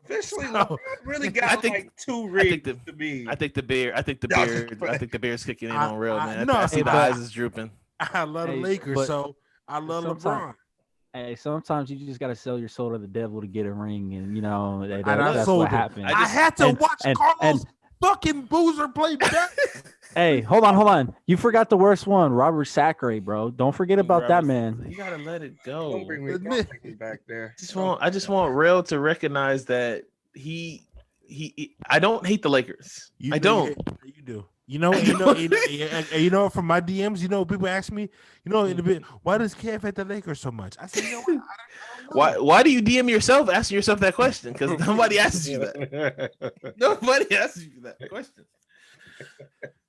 Officially, LeBron really got like 2 rings to me. I think the beard's kicking in on real, man. I see the eyes is drooping. I love the Lakers, so I love LeBron. Hey, sometimes you just gotta sell your soul to the devil to get a ring, and that's what happened. I had to watch Carlos fucking Boozer play back. Hey, hold on. You forgot the worst one, Robert Sacre, bro. Don't forget about that man. You gotta let it go. Don't bring me back there. I just want Rail to recognize that he. I don't hate the Lakers. I don't. You do. You know, from my DMs, people ask me, why does Kev hate the Lakers so much? I said, why do you DM yourself asking yourself that question? Because nobody asks you that. Nobody asks you that question.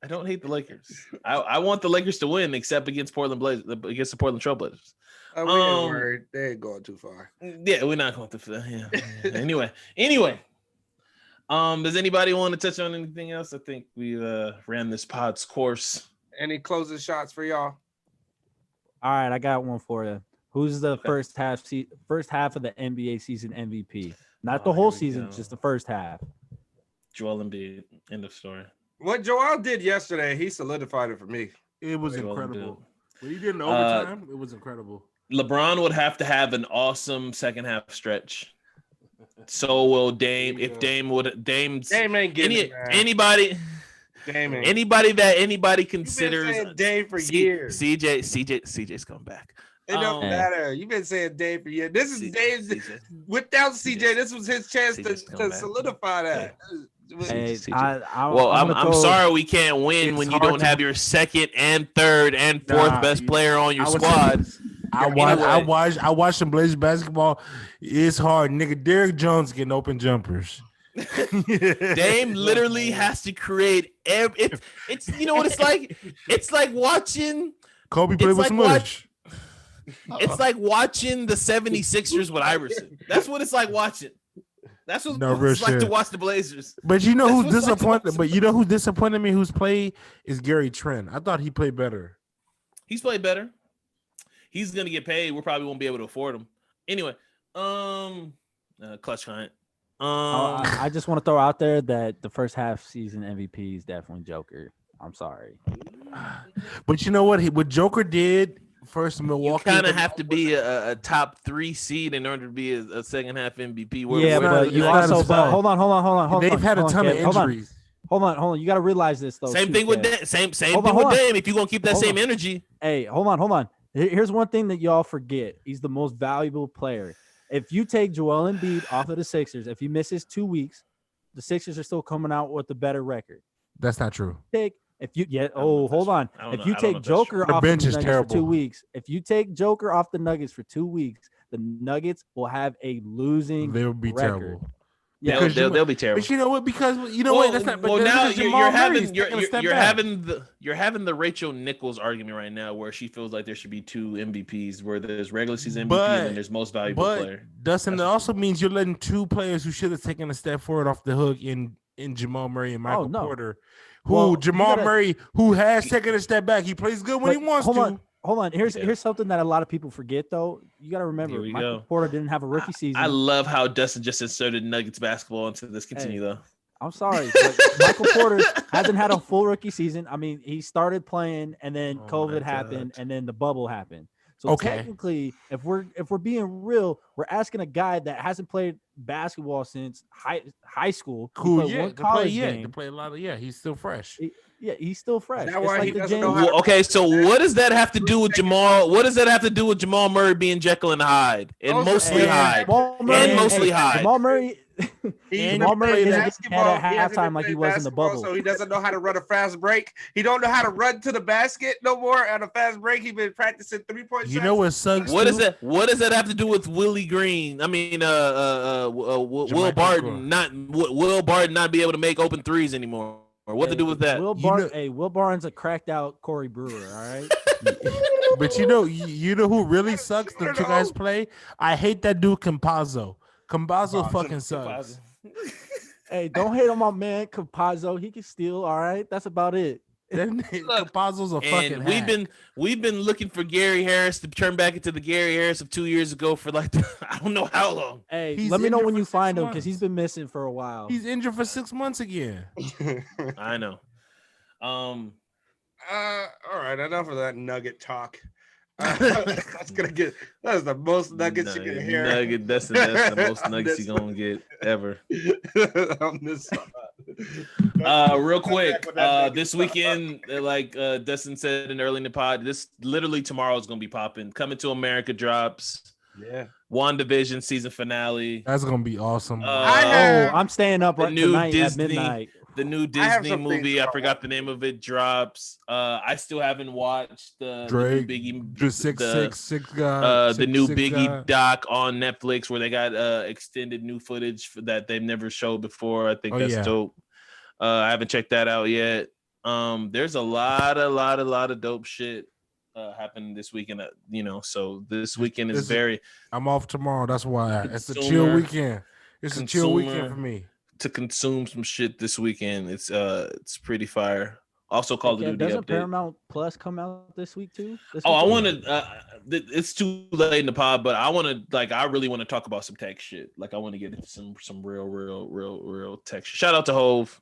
I don't hate the Lakers. I want the Lakers to win, except against the Portland Trailblazers. They ain't going too far. Yeah, we're not going too far. Yeah. Anyway. Does anybody want to touch on anything else? I think we ran this pod's course. Any closing shots for y'all? All right, I got one for you. Who's the first half of the NBA season MVP? Not the whole season, just the first half. Joel Embiid. End of story. What Joel did yesterday, he solidified it for me. It was incredible. When he did in overtime, it was incredible. LeBron would have to have an awesome second half stretch. So will Dame. If Dame ain't getting it, man. anybody that anybody considers Dame for years. CJ's coming back. It don't matter. You've been saying Dame for years. This is Dame's. Without CJ, this was his chance to solidify that. Hey, I'm sorry we can't win when you don't have your second and third and fourth best player on your squad. I watched some Blazers basketball. It's hard, nigga. Derrick Jones getting open jumpers. Dame literally has to create it's you know what it's like? It's like watching Kobe play with Smush. It's like watching the 76ers with Iverson. That's what it's like watching. That's what it's like to watch the Blazers. But you know who's disappointed? But you know who disappointed me? Who's played is Gary Trent. I thought he played better. He's played better. He's gonna get paid. We probably won't be able to afford him. Anyway, clutch client. I just want to throw out there that the first half season MVP is definitely Joker. I'm sorry. But you know what Joker did? First, Milwaukee. You kind of have to be a top 3 seed in order to be a second half MVP. But you also. But hold on. They've had a ton of injuries. Hold on. You got to realize this though. Same thing with Dame. Same thing with Dame. If you're gonna keep that same energy. Hey, hold on. Here's one thing that y'all forget. He's the most valuable player. If you take Joel Embiid off of the Sixers, if he misses 2 weeks, the Sixers are still coming out with a better record. That's not true. Hold on. If you take Joker off the Nuggets for 2 weeks, if you take Joker off the Nuggets for 2 weeks, the Nuggets will have a losing record. They will be terrible. Yeah, they'll be terrible. But you know what? Because you know what? That's not. Well, now you're having the Rachel Nichols argument right now, where she feels like there should be 2 MVPs, where there's regular season MVP and then there's most valuable player. Dustin, it also means you're letting 2 players who should have taken a step forward off the hook in Jamal Murray and Michael Porter. Murray, who has taken a step back, he plays good when he wants to. Hold on. Here's something that a lot of people forget, though. You got to remember, Michael Porter didn't have a rookie season. I love how Dustin just inserted Nuggets basketball into this. Continue, though. I'm sorry, but Michael Porter hasn't had a full rookie season. I mean, he started playing, and then COVID happened, and then the bubble happened. So technically, if we're being real, we're asking a guy that hasn't played basketball since high school. Cool, to play a lot of he's still fresh. He's still fresh. Okay, so what does that have to do with Jamal? What does that have to do with Jamal Murray being Jekyll and Hyde and mostly Hyde? Jamal Murray. Jamal Murray isn't at halftime like he was in the bubble. So he doesn't know how to run a fast break. He don't know how to run to the basket no more at a fast break. He's been practicing 3-point shots. You know what sucks? What does that have to do with Willie Green? I mean, Will Barton not be able to make open threes anymore. Or what to do with that? Will Barton's a cracked out Corey Brewer. All right. But you know who really sucks? The 2 guys play. I hate that dude Campazzo. Campazzo fucking sucks. Hey, don't hate on my man Campazzo. He can steal. All right, that's about it. Campazzo's a fucking hack. We've been looking for Gary Harris to turn back into the Gary Harris of 2 years ago for like I don't know how long. Hey, let me know when you find him because he's been missing for a while. He's injured for 6 months again. I know. All right, enough of that nugget talk. That's the most nuggets you're gonna hear. That's the most nuggets you're gonna get ever. On this real quick, this weekend, like Dustin said early in the pod, this literally tomorrow is gonna be popping. Coming to America drops. Yeah. WandaVision season finale. That's gonna be awesome. I'm staying up right tonight at midnight. The new Disney movie, I forgot the name of it, drops. I still haven't watched the Drake, new Biggie, the 666 guy, the new Biggie doc on Netflix where they got extended new footage that they've never showed before. I think that's dope. I haven't checked that out yet. There's a lot of dope shit happening this weekend. So this weekend is I'm off tomorrow. That's why it's a chill weekend. It's a chill weekend for me. To consume some shit this weekend. It's pretty fire. Also Call of Duty doesn't update. Paramount Plus come out this week too? I want to it's too late in the pod, but I really want to talk about some tech shit. Like I want to get into some real tech shit. Shout out to Hove.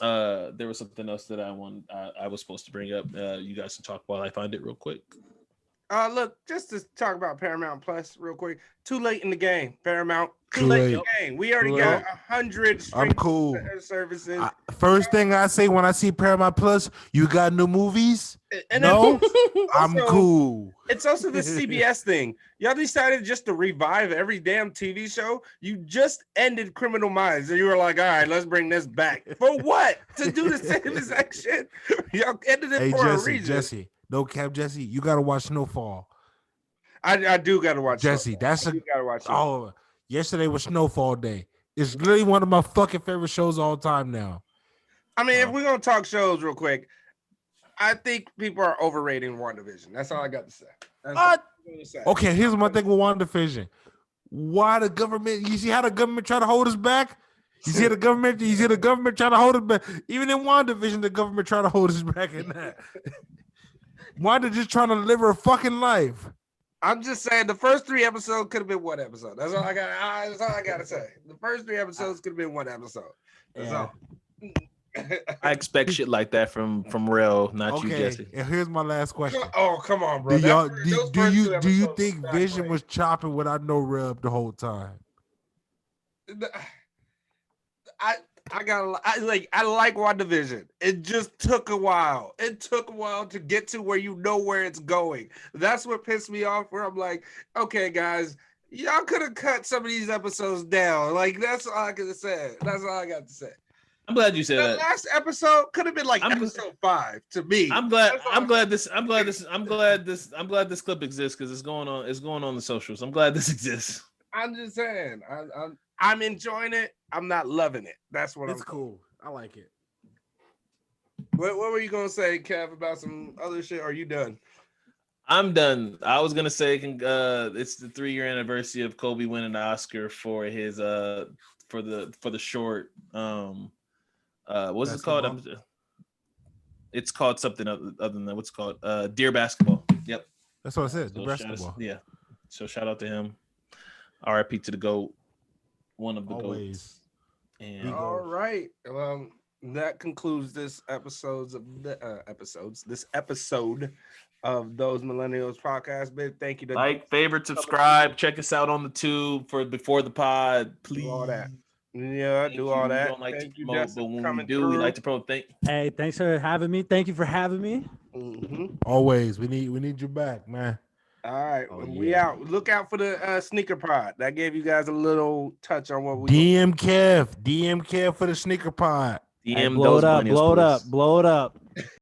There was something else that I was supposed to bring up. You guys can talk while I find it real quick. Look, just to talk about Paramount Plus real quick. Too late in the game, Paramount. Too Too late in late. the game. We already Too got late. 100 I'm streaming cool. services. First thing I say when I see Paramount Plus, you got new movies? And No, then I'm also, cool. It's also the CBS thing. Y'all decided just to revive every damn TV show. You just ended Criminal Minds, and you were like, "All right, let's bring this back." For what? To do the same exact shit? Y'all ended it Hey, for a Jesse, reason. Jesse, no cap, Jesse, you gotta watch Snowfall. I do gotta watch Jesse, Snowfall. that's I do gotta watch Snowfall. oh, yesterday was Snowfall Day. It's literally one of my fucking favorite shows of all time now. I mean, if we're gonna talk shows real quick, I think people are overrating WandaVision. That's all I got to say. That's all What? I'm gonna say. Okay, here's my thing with WandaVision. Why the government? You see how the government try to hold us back? You see the government? You see the government trying to hold us back? Even in WandaVision, the government trying to hold us back in that. Wanda just trying to live her fucking life. I'm just saying the first 3 episodes could have been one episode. That's all I got. That's all I gotta say. The first 3 episodes could have been one episode. That's all. I expect shit like that from Rel, not you, Okay, Jesse. and here's my last question. Oh, come on, bro. Do y'all Those do first 2 you episodes think was Vision great. was chopping without no rub the whole time? I like WandaVision. It just took a while. It took a while to get to where you know where it's going. That's what pissed me off. Where I'm like, okay, guys, y'all could have cut some of these episodes down. Like that's all I could have said. That's all I got to say. I'm glad you said The that. last episode could have been like I'm- episode 5 to me. I'm glad this clip exists because it's going on the socials. I'm glad this exists. I'm just saying. I'm enjoying it. I'm not loving it. That's what It's I'm cool. I like it. What were you gonna say, Kev, about some other shit? Or are you done? I'm done. I was gonna say it's the 3-year anniversary of Kobe winning the Oscar for his for the short what's it called? Basketball? It's called something other than that. What's it called? Dear Basketball. Yep. That's what I said. The So basketball. So shout out to him. RIP to the GOAT. One of the Always. GOATs. And Big All right. That concludes this episode of Those Millennials podcast. Big thank you to like, favorite, subscribe, check us out on the tube for before the pod. Please. do all that. Yeah, Thank do you. all We that. don't like Thank to you, promote, Justin, but when we coming do, we through. like to promote. Hey, thanks for having me. Thank you for having me. Mhm. Always. We need you back, man. All right, Oh, we yeah. out. Look out for the sneaker pod. That gave you guys a little touch on what we. DM Kev for the sneaker pod. DM Hey, blow those it up, millennials, blow it up, please. blow it up.